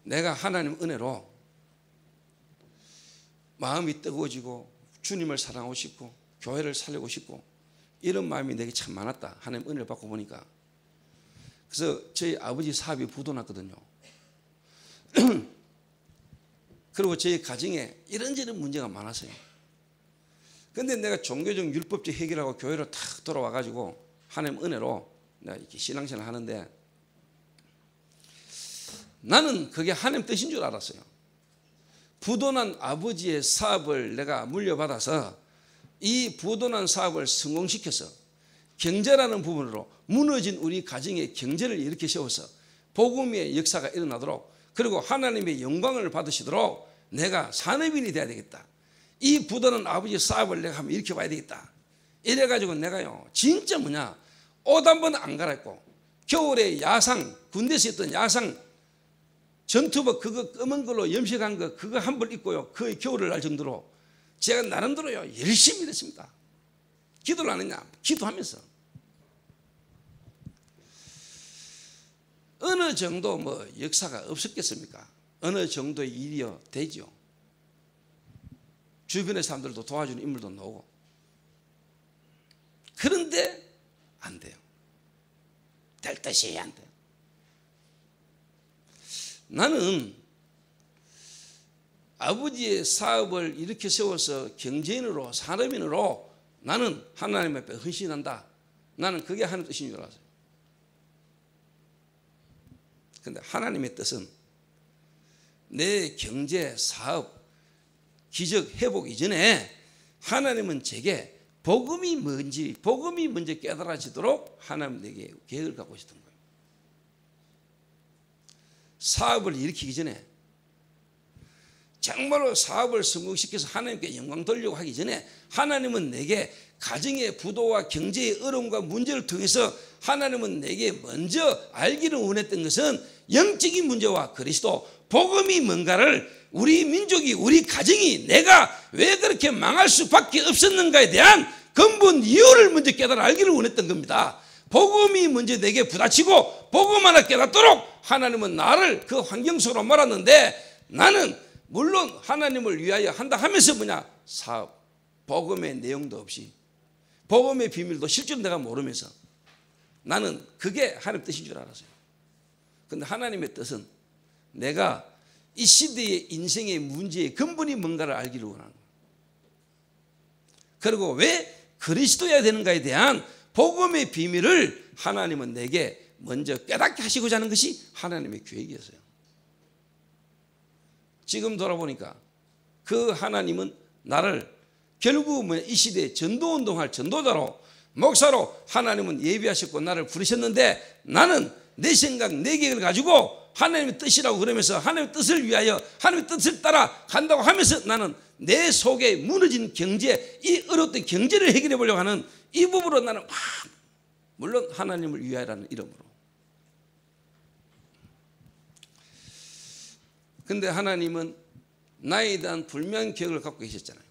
내가 하나님 은혜로 마음이 뜨거워지고 주님을 사랑하고 싶고 교회를 살리고 싶고 이런 마음이 내게 참 많았다. 하나님 은혜를 받고 보니까. 그래서 저희 아버지 사업이 부도났거든요. 그리고 저희 가정에 이런저런 문제가 많았어요. 그런데 내가 종교적 율법적 해결하고 교회로 탁 돌아와가지고 하나님 은혜로 내가 이렇게 신앙생활을 하는데, 나는 그게 하나님 뜻인 줄 알았어요. 부도난 아버지의 사업을 내가 물려받아서 이 부도난 사업을 성공시켜서 경제라는 부분으로 무너진 우리 가정의 경제를 이렇게 세워서 복음의 역사가 일어나도록, 그리고 하나님의 영광을 받으시도록 내가 산업인이 돼야 되겠다. 이 부도난 아버지의 사업을 내가 한번 이렇게 봐야 되겠다. 이래가지고 내가요 진짜 뭐냐 옷 한 번 안 갈아입고 겨울에 야상, 군대에서 했던 야상 전투복 그거 검은 걸로 염색한 거 그거 한 벌 입고요 거의 겨울을 날 정도로 제가 나름대로요 열심히 일했습니다. 기도를 안 했냐? 기도하면서 어느 정도 뭐 역사가 없었겠습니까? 어느 정도의 일이요 되죠. 주변의 사람들도 도와주는 인물도 나오고. 그런데 안 돼요. 될 듯이 안 돼요. 나는 아버지의 사업을 이렇게 세워서 경제인으로 산업인으로 나는 하나님 앞에 헌신한다. 나는 그게 하나님 뜻인 줄 알았어요. 그런데 하나님의 뜻은 내 경제, 사업, 기적, 회복 이전에 하나님은 제게 복음이 뭔지, 복음이 먼저 깨달아지도록 하나님 내게 계획을 갖고 있었던 거예요. 사업을 일으키기 전에, 정말로 사업을 성공시켜서 하나님께 영광 돌리려고 하기 전에 하나님은 내게 가정의 부도와 경제의 어려움과 문제를 통해서 하나님은 내게 먼저 알기를 원했던 것은 영적인 문제와 그리스도, 복음이 뭔가를 우리 민족이, 우리 가정이 내가 왜 그렇게 망할 수밖에 없었는가에 대한 근본 이유를 먼저 깨달아 알기를 원했던 겁니다. 복음이 먼저 내게 부딪히고 복음 하나 깨닫도록 하나님은 나를 그 환경 속으로 몰았는데, 나는 물론 하나님을 위하여 한다 하면서 뭐냐, 사업, 복음의 내용도 없이, 복음의 비밀도 실제로 내가 모르면서 나는 그게 하나님 뜻인 줄 알았어요. 그런데 하나님의 뜻은 내가 이 시대의 인생의 문제의 근본이 뭔가를 알기를 원하는 거예요. 그리고 왜 그리스도여야 되는가에 대한 복음의 비밀을 하나님은 내게 먼저 깨닫게 하시고자 하는 것이 하나님의 계획이었어요. 지금 돌아보니까 그 하나님은 나를 결국 이 시대에 전도운동할 전도자로, 목사로 하나님은 예비하셨고 나를 부르셨는데, 나는 내 생각, 내 계획을 가지고 하나님의 뜻이라고 그러면서 하나님의 뜻을 위하여 하나님의 뜻을 따라 간다고 하면서 나는 내 속에 무너진 경제, 이 어려웠던 경제를 해결해 보려고 하는 이 부분으로 나는 막, 물론 하나님을 위하여라는 이름으로. 근데 하나님은 나에 대한 분명한 계획을 갖고 계셨잖아요.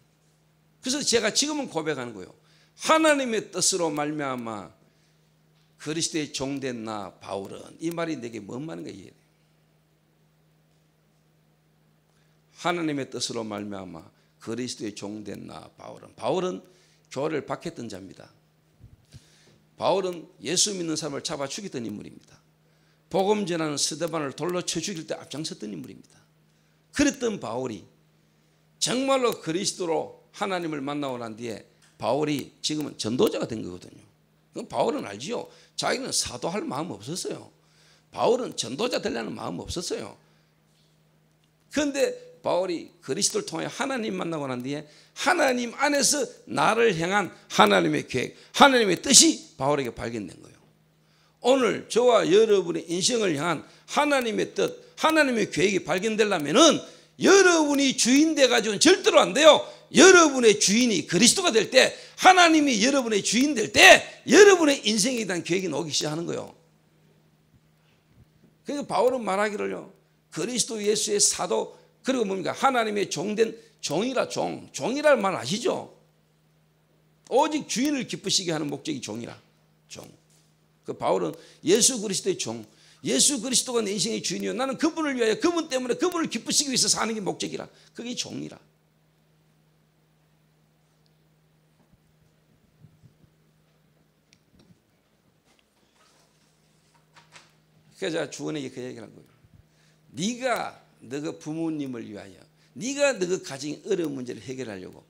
그래서 제가 지금은 고백하는 거예요. 하나님의 뜻으로 말미암아 그리스도의 종된 나 바울은, 이 말이 내게 뭔 말인가 이해해요. 하나님의 뜻으로 말미암아 그리스도의 종된 나 바울은, 바울은 교회를 박했던 자입니다. 바울은 예수 믿는 사람을 잡아 죽였던 인물입니다. 복음 전하는 스데반을 돌로 쳐 죽일 때 앞장섰던 인물입니다. 그랬던 바울이 정말로 그리스도로 하나님을 만나고 난 뒤에 바울이 지금은 전도자가 된 거거든요. 그럼 바울은 알지요. 자기는 사도할 마음 없었어요. 바울은 전도자 되려는 마음 없었어요. 그런데 바울이 그리스도를 통해 하나님 만나고 난 뒤에 하나님 안에서 나를 향한 하나님의 계획, 하나님의 뜻이 바울에게 발견된 거예요. 오늘 저와 여러분의 인생을 향한 하나님의 뜻, 하나님의 계획이 발견되려면은 여러분이 주인 돼 가지고는 절대로 안 돼요. 여러분의 주인이 그리스도가 될 때, 하나님이 여러분의 주인 될 때 여러분의 인생에 대한 계획이 나오기 시작하는 거예요. 그러니까 바울은 말하기를요, 그리스도 예수의 사도, 그리고 뭡니까, 하나님의 종된 종이라, 종이라는 말 아시죠? 오직 주인을 기쁘시게 하는 목적이 종이라, 종. 그 바울은 예수 그리스도의 종, 예수 그리스도가 내 인생의 주인이요, 나는 그분을 위하여, 그분 때문에 그분을 기쁘시기 위해서 사는 게 목적이라, 그게 종이라. 그래서 제가 주원에게 그 얘기를 한 거예요. 네가 너가 부모님을 위하여, 네가 너가 가정의 어려운 문제를 해결하려고,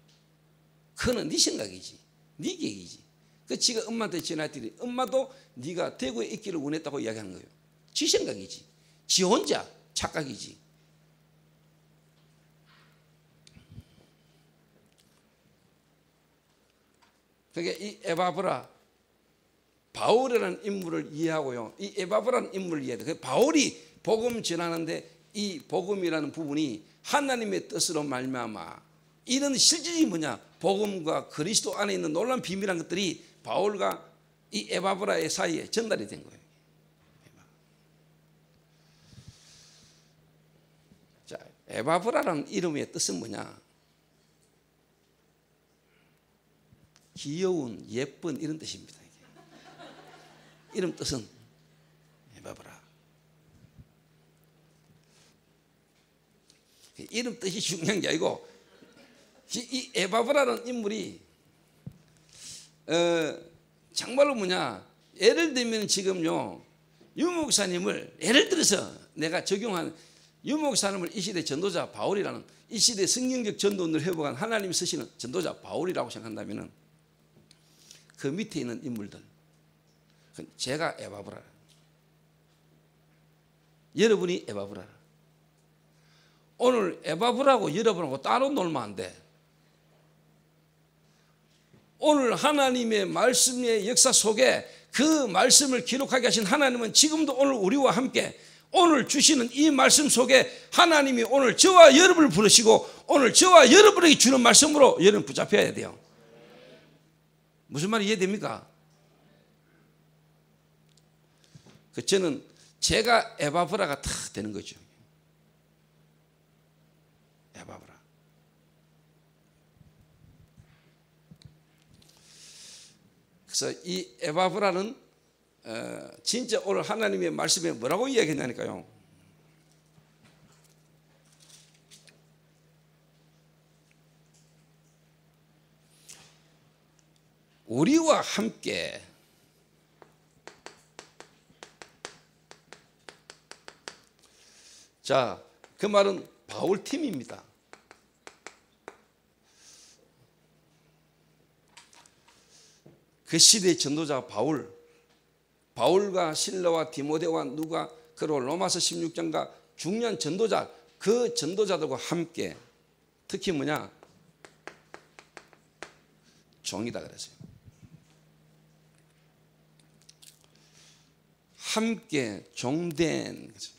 그거는 네 생각이지, 네 계획이지. 그 지가 엄마한테 전화했더니 엄마도 네가 대구에 있기를 원했다고 이야기하는 거예요. 지 생각이지, 지 혼자 착각이지. 그러니까 이 에바브라, 바울이라는 인물을 이해하고요, 이 에바브라는 인물을 이해해야 돼. 바울이 복음 전하는데 이 복음이라는 부분이 하나님의 뜻으로 말미암아, 이런 실질이 뭐냐, 복음과 그리스도 안에 있는 놀라운 비밀한 것들이 바울과 이 에바브라의 사이에 전달이 된 거예요. 자, 에바브라라는 이름의 뜻은 뭐냐, 귀여운, 예쁜, 이런 뜻입니다. 이름 뜻은 에바브라. 이름 뜻이 중요한 게 아니고, 이 에바브라는 인물이 정말로 뭐냐, 예를 들면 지금요, 유 목사님을 예를 들어서 내가 적용한 유목사님을 이 시대 전도자 바울이라는, 이 시대 성경적 전도를 회복한 하나님이 쓰시는 전도자 바울이라고 생각한다면 그 밑에 있는 인물들, 제가 에바브라, 여러분이 에바브라. 오늘 에바브라고 여러분하고 따로 놀면 안 돼. 오늘 하나님의 말씀의 역사 속에 그 말씀을 기록하게 하신 하나님은 지금도 오늘 우리와 함께 오늘 주시는 이 말씀 속에 하나님이 오늘 저와 여러분을 부르시고 오늘 저와 여러분에게 주는 말씀으로 여러분 붙잡혀야 돼요. 무슨 말이 이해됩니까? 저는 제가 에바브라가 다 되는 거죠. 에바브라. 그래서 이 에바브라는 진짜 오늘 하나님의 말씀에 뭐라고 이야기했냐니까요. 우리와 함께 자, 그 말은 바울 팀입니다. 그 시대의 전도자 바울과 실라와 디모데와 누가, 그리고 로마서 16장과 중요한 전도자, 그 전도자들과 함께 특히 뭐냐? 종이다 그랬어요. 함께 종된 것입니다.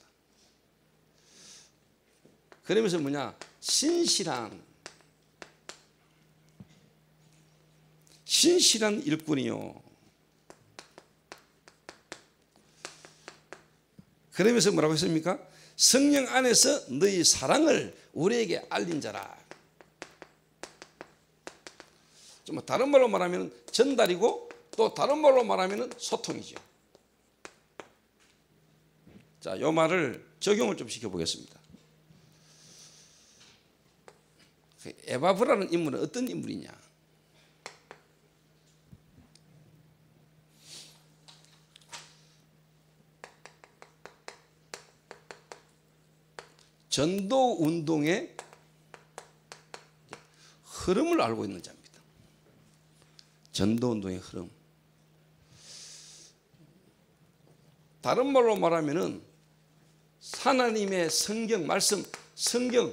그러면서 뭐냐? 신실한 일꾼이요. 그러면서 뭐라고 했습니까? 성령 안에서 너희 사랑을 우리에게 알린 자라. 좀 다른 말로 말하면 전달이고 또 다른 말로 말하면 소통이죠. 자, 이 말을 적용을 좀 시켜보겠습니다. 에바브라는 인물은 어떤 인물이냐? 전도 운동의 흐름을 알고 있는 자입니다. 전도 운동의 흐름. 다른 말로 말하면은 하나님의 성경 말씀, 성경에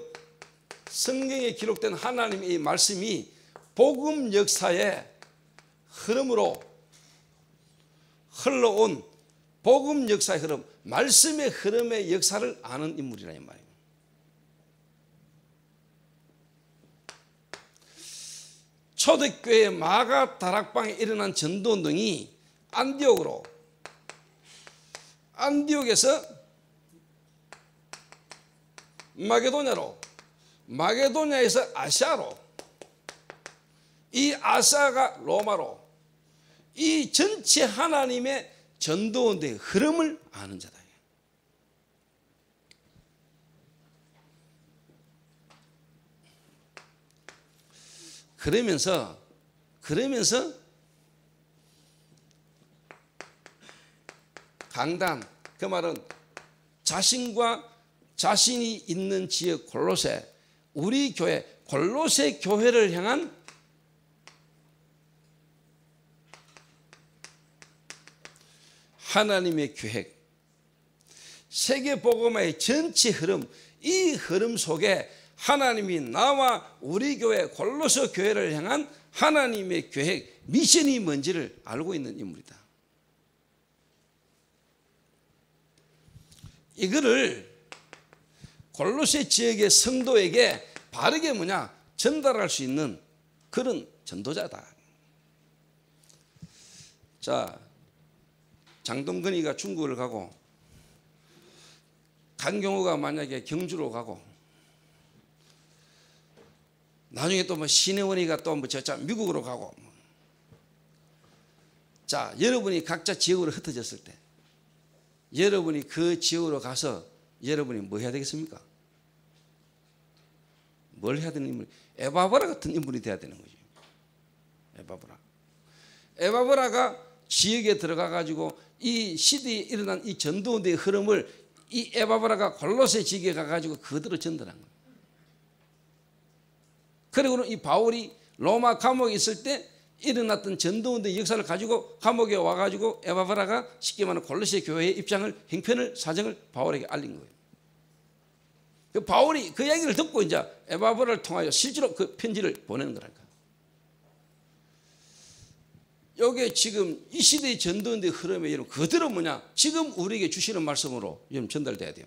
기록된 하나님의 이 말씀이 복음 역사의 흐름으로 흘러온 복음 역사의 흐름, 말씀의 흐름의 역사를 아는 인물이라 이 말이에요. 초대교회 마가 다락방에 일어난 전도운동이 안디옥에서 마게도냐에서 아시아로, 이 아시아가 로마로, 이 전체 하나님의 전도운동의 흐름을 아는 자다. 그러면서 강단, 그 말은 자신이 있는 지역 골로새, 우리 교회 골로새 교회를 향한 하나님의 계획, 세계복음화의 전체 흐름, 이 흐름 속에 하나님이 나와 우리 교회 골로새 교회를 향한 하나님의 계획, 미션이 뭔지를 알고 있는 인물이다. 이거를 골로새 지역의 성도에게 바르게 전달할 수 있는 그런 전도자다. 자, 장동건이가 중국을 가고 강경호가 만약에 경주로 가고 나중에 또 신혜원이가 또 미국으로 가고, 자, 여러분이 각자 지역으로 흩어졌을 때 여러분이 그 지역으로 가서 여러분이 뭐 해야 되겠습니까? 뭘 해야 되는 인물? 에바브라 같은 인물이 돼야 되는 거죠. 에바브라가 지역에 들어가 가지고 이 시대에 일어난 이 전도운동의 흐름을 이 에바브라가 골로새 지기에 가가지고 그대로 전달한 거예요. 그리고는 이 바울이 로마 감옥에 있을 때 일어났던 전도운동의 역사를 가지고 감옥에 와가지고 에바브라가 쉽게 말하면 골로새 교회의 입장을, 형편을, 사정을 바울에게 알린 거예요. 그 바울이 그 이야기를 듣고 이제 에바브라를 통하여 실제로 그 편지를 보내는 거라니까. 이게 지금 이 시대의 전도운동의 흐름에 여러분 그대로 뭐냐? 지금 우리에게 주시는 말씀으로 여러분 전달돼야 돼요.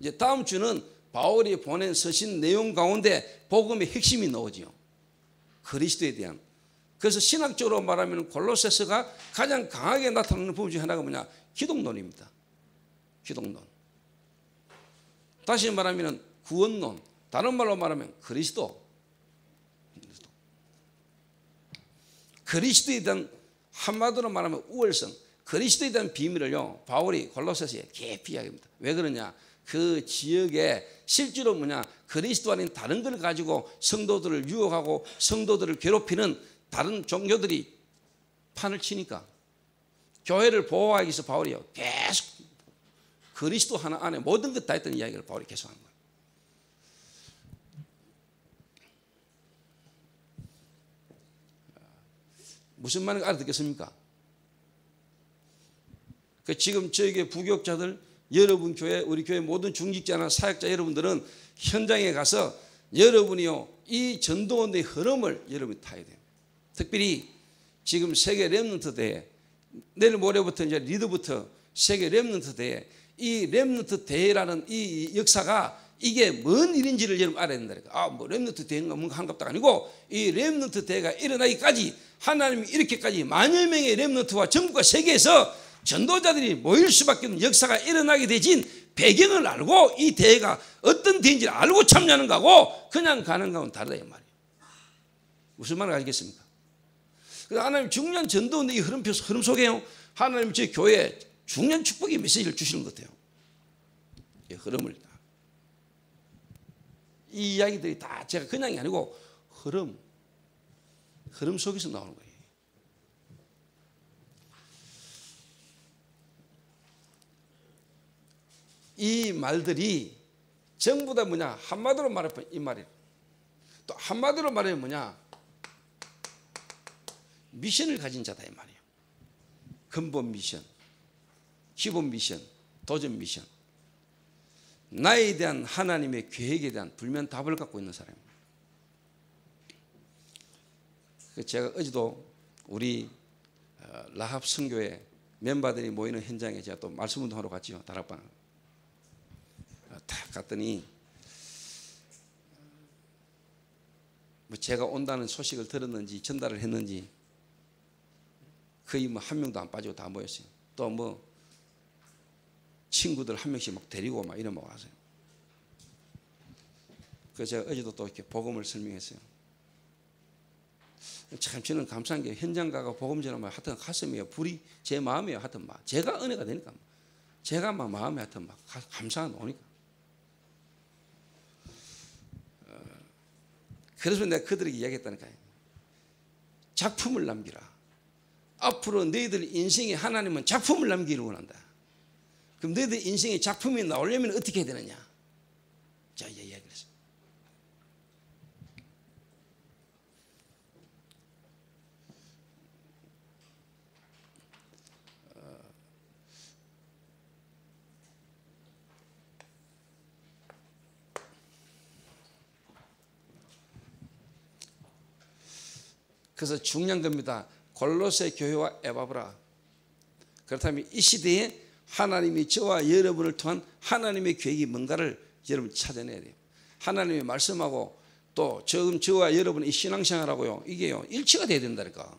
이제 다음 주는 바울이 보낸 서신 내용 가운데 복음의 핵심이 나오지요. 그리스도에 대한. 그래서 신학적으로 말하면 골로새서가 가장 강하게 나타나는 부분 중 하나가 뭐냐? 기독론입니다. 기독론. 다시 말하면 구원론. 다른 말로 말하면 그리스도. 그리스도에 대한 한마디로 말하면 우월성. 그리스도에 대한 비밀을요. 바울이 골로새서에 깊이 이야기합니다. 왜 그러냐? 그 지역에 실제로 뭐냐? 그리스도 아닌 다른 걸 가지고 성도들을 유혹하고 성도들을 괴롭히는 다른 종교들이 판을 치니까 교회를 보호하기 위해서 바울이요 계속 그리스도 하나 안에 모든 것 다 했던 이야기를 바울이 계속한 거예요. 무슨 말인지 알아듣겠습니까? 그 지금 저에게 부교육자들 여러분 교회 우리 교회 모든 중직자나 사역자 여러분들은 현장에 가서 여러분이요 이 전도운동의 흐름을 여러분이 타야 돼요. 특별히 지금 세계 렘넌트 대회 내일 모레부터 이제 리드부터 세계 렘넌트 대회 이 렘넌트 대회라는 이 역사가 이게 뭔 일인지를 여러분 알아야 된다니까. 뭐 렘넌트 대회가 뭔가 한갑다가 아니고 이 렘넌트 대회가 일어나기까지 하나님이 이렇게까지 만여 명의 렘넌트와 전국과 세계에서 전도자들이 모일 수밖에 없는 역사가 일어나게 되진 배경을 알고 이 대회가 어떤 대회인지를 알고 참여하는 거하고 그냥 가는 거하고는 다르다 이 말이에요. 무슨 말을 알겠습니까? 하나님 중요한 전도운동의 흐름 속에요. 하나님 제 교회에 중요한 축복의 메시지를 주시는 것 같아요. 이 흐름을 이 이야기들이 다 제가 그냥이 아니고 흐름 속에서 나오는 거예요. 이 말들이 전부 다 뭐냐? 한마디로 말하면 이 말이에요. 또 한마디로 말하면 뭐냐? 미션을 가진 자다 이 말이에요. 근본 미션, 기본 미션, 도전 미션. 나에 대한 하나님의 계획에 대한 불면 답을 갖고 있는 사람입니다. 제가 어제도 우리 라합 선교회 멤버들이 모이는 현장에 제가 또 말씀 운동하러 갔지요. 다락방 딱 갔더니 뭐 제가 온다는 소식을 들었는지 전달을 했는지 거의 뭐 한 명도 안 빠지고 다 모였어요. 또 뭐 친구들 한 명씩 막 데리고 막 이래 막 와서요. 그래서 제가 어제도 또 이렇게 복음을 설명했어요. 참 저는 감사한 게 현장 가가 복음 전하면 하여튼 가슴이에요. 불이 제 마음이에요. 하여튼 막 제가 은혜가 되니까 제가 막 마음에 하여튼 막 감사가 나오니까. 그래서 내가 그들에게 이야기했다니까요. 작품을 남기라. 앞으로 너희들 인생에 하나님은 작품을 남기를 원한다. 그럼 너희들 인생에 작품이 나오려면 어떻게 해야 되느냐? 자, 이야기를 했어요. 그래서 중요한 겁니다. 골로새 교회와 에바브라. 그렇다면 이 시대에 하나님이 저와 여러분을 통한 하나님의 계획이 뭔가를 여러분 찾아내야 돼요. 하나님의 말씀하고 또 지금 저와 여러분의 이 신앙생활하고요. 이게요 일치가 돼야 된다니까.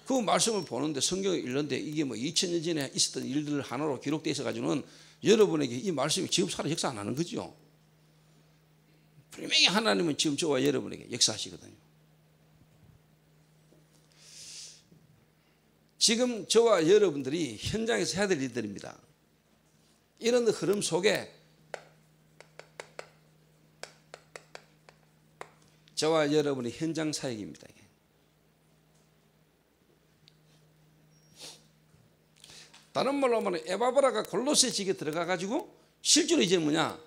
그 말씀을 보는데 성경을 읽는데 이게 뭐 2000년 전에 있었던 일들 하나로 기록되어 있어가지고는 여러분에게 이 말씀이 지금 살아 역사 안 하는 거죠. 분명히 하나님은 지금 저와 여러분에게 역사하시거든요. 지금 저와 여러분들이 현장에서 해야 될 일들입니다. 이런 흐름 속에 저와 여러분의 현장 사역입니다. 다른 말로 하면 에바브라가 골로새 지역에 들어가 가지고 실제로 이제 뭐냐,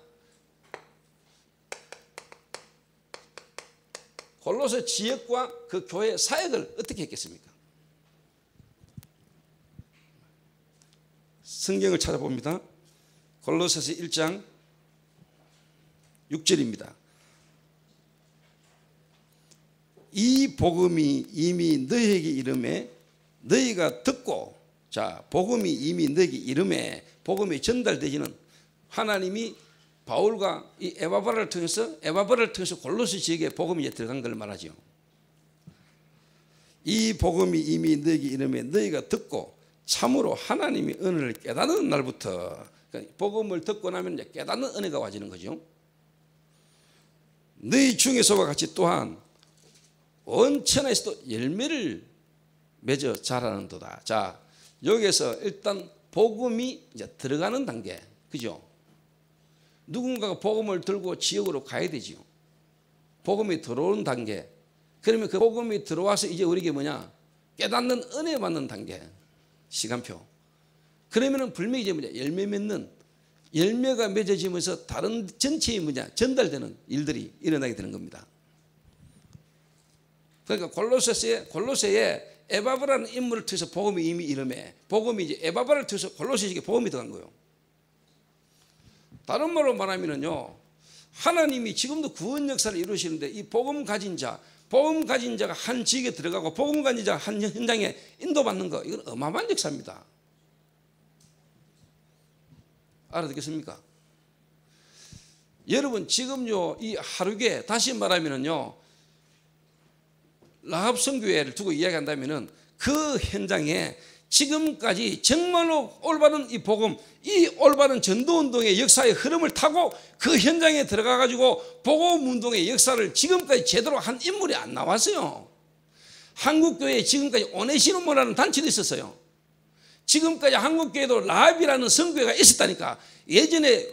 골로새 지역과 그 교회 사역을 어떻게 했겠습니까? 성경을 찾아봅니다. 골로새서 1장 6절입니다. 이 복음이 이미 너희에게 이름에 너희가 듣고, 자, 복음이 이미 너희에게 이름에, 복음이 전달되지는 하나님이 바울과 이 에바브라를 통해서 골로새 지역에 복음이 이제 들어간 걸 말하죠. 이 복음이 이미 너희에게 이름에 너희가 듣고 참으로 하나님이 은혜를 깨닫는 날부터, 그러니까 복음을 듣고 나면 이제 깨닫는 은혜가 와지는 거죠. 너희 중에서와 같이 또한 온 천하에서도 열매를 맺어 자라는도다. 자, 여기에서 일단 복음이 이제 들어가는 단계, 그죠? 누군가가 복음을 들고 지역으로 가야 되지요. 복음이 들어오는 단계. 그러면 그 복음이 들어와서 이제 우리에게 뭐냐, 깨닫는 은혜 받는 단계, 시간표. 그러면은 분명히 이제 뭐냐, 열매 맺는, 열매가 맺어지면서 다른 전체의 뭐냐, 전달되는 일들이 일어나게 되는 겁니다. 그러니까 골로새에 에바브라는 인물을 통해서 복음이 이미 이름에, 복음이 이제 에바브라를 통해서 골로새에게 복음이 들어간 거예요. 다른 말로 말하면은요, 하나님이 지금도 구원 역사를 이루시는데 이 복음 가진 자가 한 지역에 들어가고 복음 가진 자가 한 현장에 인도받는 거, 이건 어마어마한 역사입니다. 알아듣겠습니까? 여러분, 지금요, 이 하루에 다시 말하면은요, 라합 선교회를 두고 이야기한다면은 그 현장에 지금까지 정말로 올바른 이 복음, 이 올바른 전도운동의 역사의 흐름을 타고 그 현장에 들어가 가지고 복음운동의 역사를 지금까지 제대로 한 인물이 안 나왔어요. 한국교회에 지금까지 오네시모라는 단체도 있었어요. 지금까지 한국교회도 라합이라는 선교회가 있었다니까. 예전에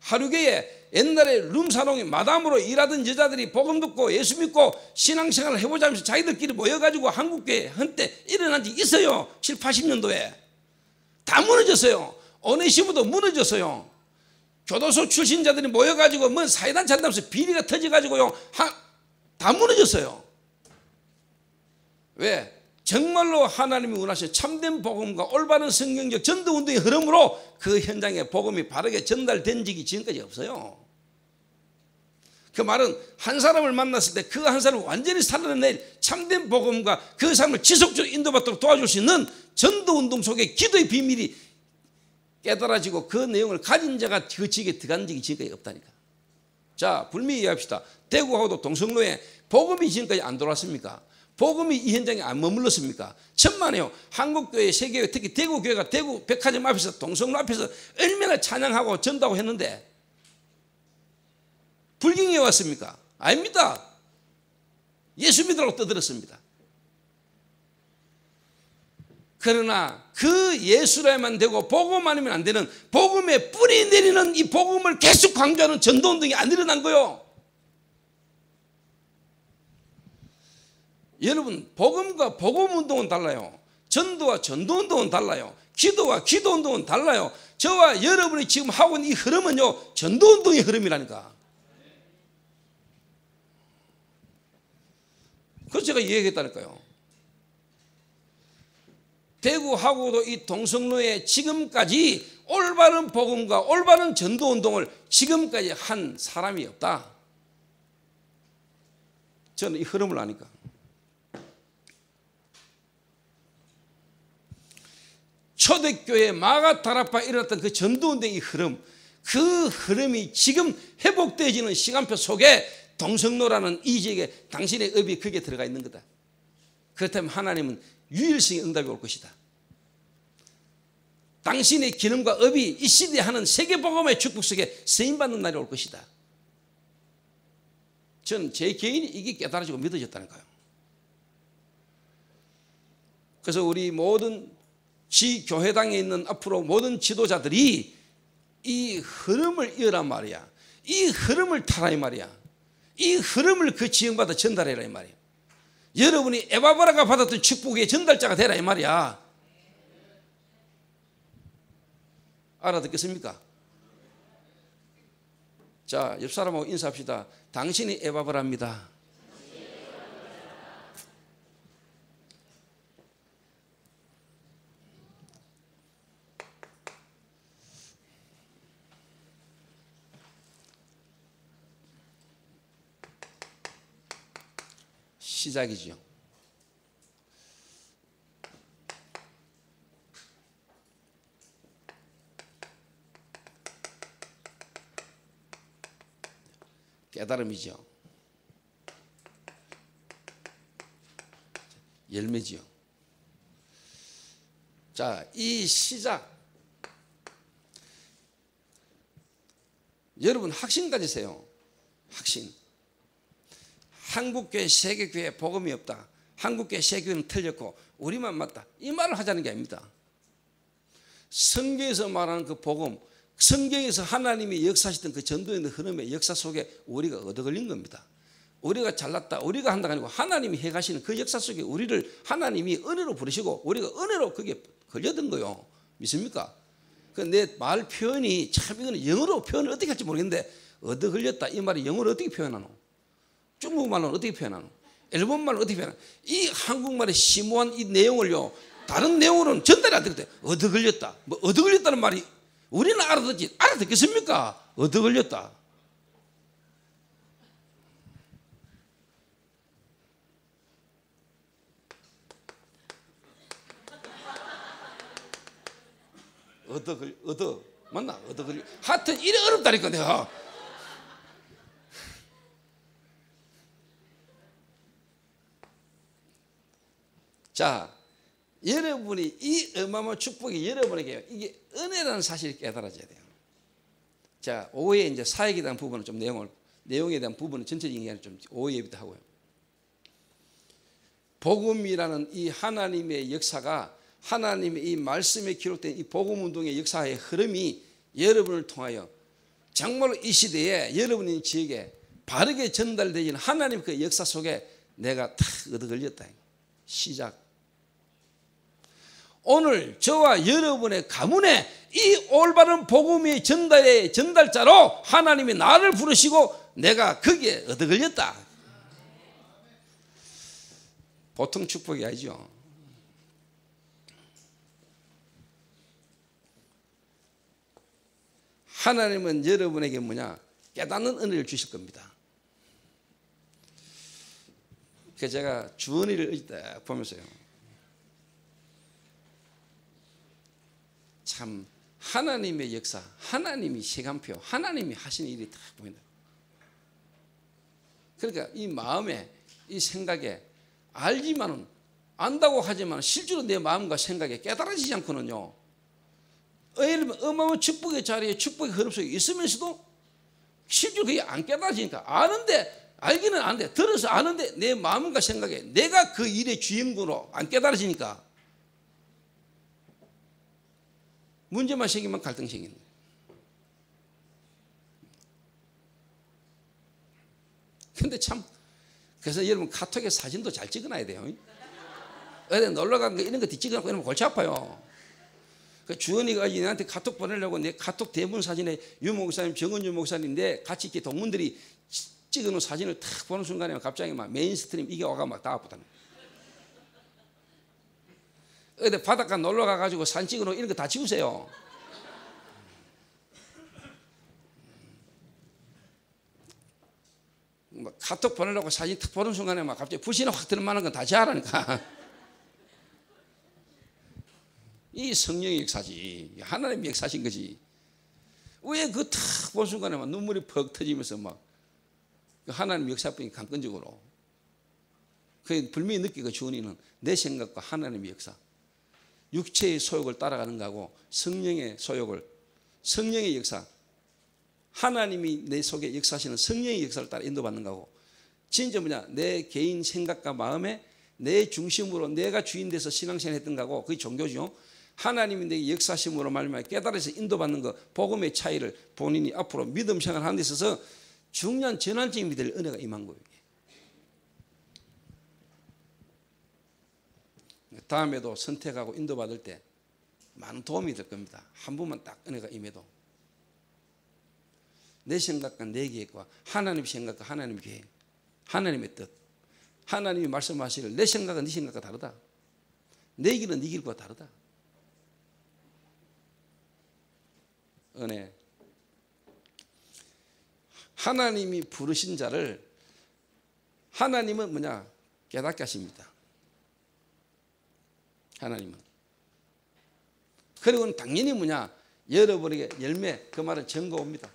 하루교회, 옛날에 룸사롱에 마담으로 일하던 여자들이 복음 듣고 예수 믿고 신앙생활을 해보자 하면서 자기들끼리 모여가지고 한국교회 한때 일어난 지 있어요. 7, 80년도에. 다 무너졌어요. 오네시모도 무너졌어요. 교도소 출신자들이 모여가지고 뭐 사회단체 한다면서 비리가 터져가지고요, 다 무너졌어요. 왜? 정말로 하나님이 원하시는 참된 복음과 올바른 성경적 전도운동의 흐름으로 그 현장에 복음이 바르게 전달된 적이 지금까지 없어요. 그 말은 한 사람을 만났을 때 그 한 사람을 완전히 살려낼 참된 복음과 그 사람을 지속적으로 인도받도록 도와줄 수 있는 전도운동 속에 기도의 비밀이 깨달아지고 그 내용을 가진 자가 그 지역에 들어간 적이 지금까지 없다니까. 자, 불미히 이해합시다. 대구하고도 동성로에 복음이 지금까지 안 들어왔습니까? 복음이 이 현장에 안 머물렀습니까? 천만에요. 한국교회, 세계교회, 특히 대구교회가 대구 백화점 앞에서, 동성로 앞에서 얼마나 찬양하고 전도하고 했는데 불경에 왔습니까? 아닙니다. 예수 믿으라고 떠들었습니다. 그러나 그 예수라야만 되고 복음 아니면 안 되는, 복음에 뿌리 내리는 이 복음을 계속 강조하는 전도운동이 안 일어난 거요. 여러분, 복음과 복음운동은 달라요. 전도와 전도운동은 달라요. 기도와 기도운동은 달라요. 저와 여러분이 지금 하고 있는 이 흐름은요, 전도운동의 흐름이라니까. 그래서 제가 얘기했다니까요. 대구하고도 이 동성로에 지금까지 올바른 복음과 올바른 전도운동을 지금까지 한 사람이 없다. 저는 이 흐름을 아니까. 초대교회 마가다라파 일어났던 그 전도운동의 흐름, 그 흐름이 지금 회복되어지는 시간표 속에 동성로라는 이 지역에 당신의 업이 거기에 들어가 있는 거다. 그렇다면 하나님은 유일성의 응답이 올 것이다. 당신의 기능과 업이 이 시대에 하는 세계복음의 축복 속에 쓰임받는 날이 올 것이다. 저는 제 개인이 이게 깨달아지고 믿어졌다니까요. 그래서 우리 모든 지교회당에 있는 앞으로 모든 지도자들이 이 흐름을 이어란 말이야. 이 흐름을 타라 이 말이야. 이 흐름을 그 지형받아 전달해라 이 말이야. 여러분이 에바브라가 받았던 축복의 전달자가 되라 이 말이야. 알아듣겠습니까? 자, 옆 사람하고 인사합시다. 당신이 에바브라입니다. 시작이죠. 깨달음이죠. 열매지요. 자, 이 시작. 여러분 확신 가지세요. 확신. 한국교회, 세계교회 복음이 없다. 한국교회, 세계교회는 틀렸고 우리만 맞다. 이 말을 하자는 게 아닙니다. 성경에서 말하는 그 복음, 성경에서 하나님이 역사하시던 그 전도의 흐름의 역사 속에 우리가 얻어 걸린 겁니다. 우리가 잘났다, 우리가 한다가 아니고 하나님이 해가시는 그 역사 속에 우리를 하나님이 은혜로 부르시고 우리가 은혜로 그게 걸려든 거요. 믿습니까? 그 내 말 표현이 참 이거는 영어로 표현을 어떻게 할지 모르겠는데 얻어 걸렸다 이 말이 영어로 어떻게 표현하노? 중국말로 어떻게 표현하노? 일본말로 어떻게 표현하노? 이 한국말의 심오한 이 내용을요 다른 내용으로는 전달이 안 되거든. 얻어 걸렸다. 뭐 얻어 걸렸다는 말이 우리는 알아듣겠습니까? 얻어 걸렸다. 맞나? 얻어 걸려. 하여튼 이래 어렵다니까 내가. 자, 여러분이 이 어마어마한 축복이 여러분에게 이게 은혜라는 사실을 깨달아져야 돼요. 자, 오후에 이제 사역에 대한 부분은 좀 내용에 대한 부분은 전체적인 얘기는 좀 오후에부터 하고요. 복음이라는 이 하나님의 역사가 하나님의 이 말씀에 기록된 이 복음 운동의 역사의 흐름이 여러분을 통하여 정말로 이 시대에 여러분의 지역에 바르게 전달되는 하나님 그 역사 속에 내가 탁 얻어 걸렸다. 시작. 오늘 저와 여러분의 가문에 이 올바른 복음의 전달자로 하나님이 나를 부르시고 내가 거기에 얻어 걸렸다. 보통 축복이 아니죠. 하나님은 여러분에게 뭐냐? 깨닫는 은혜를 주실 겁니다. 그래서 제가 주원이를 딱 보면서요. 참 하나님의 역사, 하나님이 시간표, 하나님이 하시는 일이 딱 보인다. 그러니까 이 마음에, 이 생각에 알지만은 안다고 하지만 실제로 내 마음과 생각에 깨달아지지 않고는요. 어마어마한 축복의 자리에 축복의 흐름 속에 있으면서도 실제로 그게 안 깨달아지니까 아는데 알기는 아는데 들어서 아는데 내 마음과 생각에 내가 그 일의 주인공으로 안 깨달아지니까 문제만 생기면 갈등 생기는 거예요. 근데 참 그래서 여러분 카톡에 사진도 잘 찍어놔야 돼요. 어디 놀러 간 거 이런 거 찍어놓고 이러면 골치 아파요. 그 주원이가 얘한테 카톡 보내려고 내 카톡 대본 사진에 유 목사님, 정은주 목사님인데 같이 이렇게 동문들이 찍어놓은 사진을 탁 보는 순간에 갑자기 막 메인스트림 이게 와가 막 닿아붙다는 거예요. 어디 바닷가 놀러 가가지고 사진 찍어놓고 이런 거 다 지우세요. 막 카톡 보내려고 사진 탁 보는 순간에 막 갑자기 불신이 확 들만한 건 다 지하라니까. 이 성령의 역사지. 하나님의 역사신 거지. 왜 그 탁 본 순간에 막 눈물이 퍽 터지면서 막 하나님의 역사뿐이 강건적으로. 그 분명히 느끼고 주원이는 내 생각과 하나님의 역사. 육체의 소욕을 따라가는 거하고 성령의 소욕을, 성령의 역사. 하나님이 내 속에 역사하시는 성령의 역사를 따라 인도받는 거고 진짜 뭐냐 내 개인 생각과 마음에 내 중심으로 내가 주인 돼서 신앙생활 했던 거고 그게 종교죠. 하나님이 내게 역사심으로 말미암아 깨달아서 인도받는 거 복음의 차이를 본인이 앞으로 믿음 생활하는 데 있어서 중요한 전환점이 될 은혜가 임한 거예요. 다음에도 선택하고 인도받을 때 많은 도움이 될 겁니다. 한 번만 딱 은혜가 임해도. 내 생각과 내 계획과 하나님의 생각과 하나님의 계획, 하나님의 뜻, 하나님이 말씀하시길 내 생각은 네 생각과 다르다. 내 길은 네 길과 다르다. 은혜. 하나님이 부르신 자를 하나님은 뭐냐? 깨닫게 하십니다. 하나님은. 그리고는 당연히 뭐냐? 여러분에게 열매, 그 말은 증거 옵니다.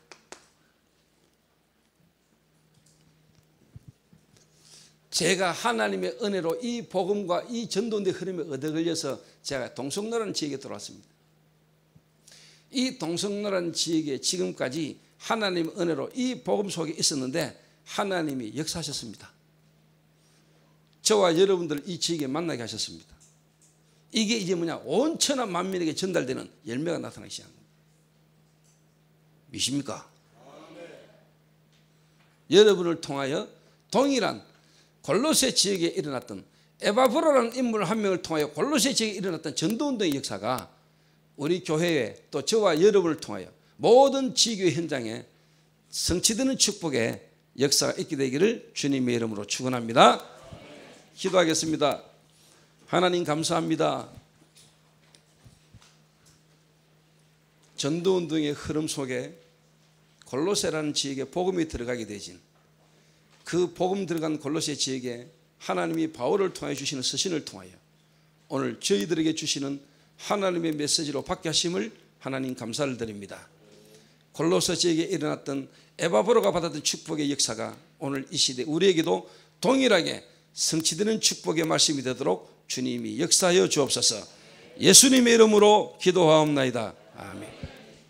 제가 하나님의 은혜로 이 복음과 이 전도의 흐름에 얻어 걸려서 제가 동성로라는 지역에 들어왔습니다. 이 동성로라는 지역에 지금까지 하나님의 은혜로 이 복음 속에 있었는데 하나님이 역사하셨습니다. 저와 여러분들 이 지역에 만나게 하셨습니다. 이게 이제 뭐냐? 온 천하 만민에게 전달되는 열매가 나타나기 시작합니다. 믿습니까? 여러분을 통하여 동일한 골로새 지역에 일어났던 에바브로라는 인물 한 명을 통하여 골로새 지역에 일어났던 전도운동의 역사가 우리 교회에 또 저와 여러분을 통하여 모든 지교 현장에 성취되는 축복의 역사가 있게 되기를 주님의 이름으로 축원합니다. 기도하겠습니다. 하나님 감사합니다. 전도운동의 흐름 속에 골로새라는 지역에 복음이 들어가게 되진 그 복음 들어간 골로새 지역에 하나님이 바울을 통해 주시는 서신을 통하여 오늘 저희들에게 주시는 하나님의 메시지로 받게 하심을 하나님 감사를 드립니다. 골로새 지역에 일어났던 에바브로가 받았던 축복의 역사가 오늘 이 시대 우리에게도 동일하게 성취되는 축복의 말씀이 되도록 주님이 역사하여 주옵소서. 예수님의 이름으로 기도하옵나이다. 아멘.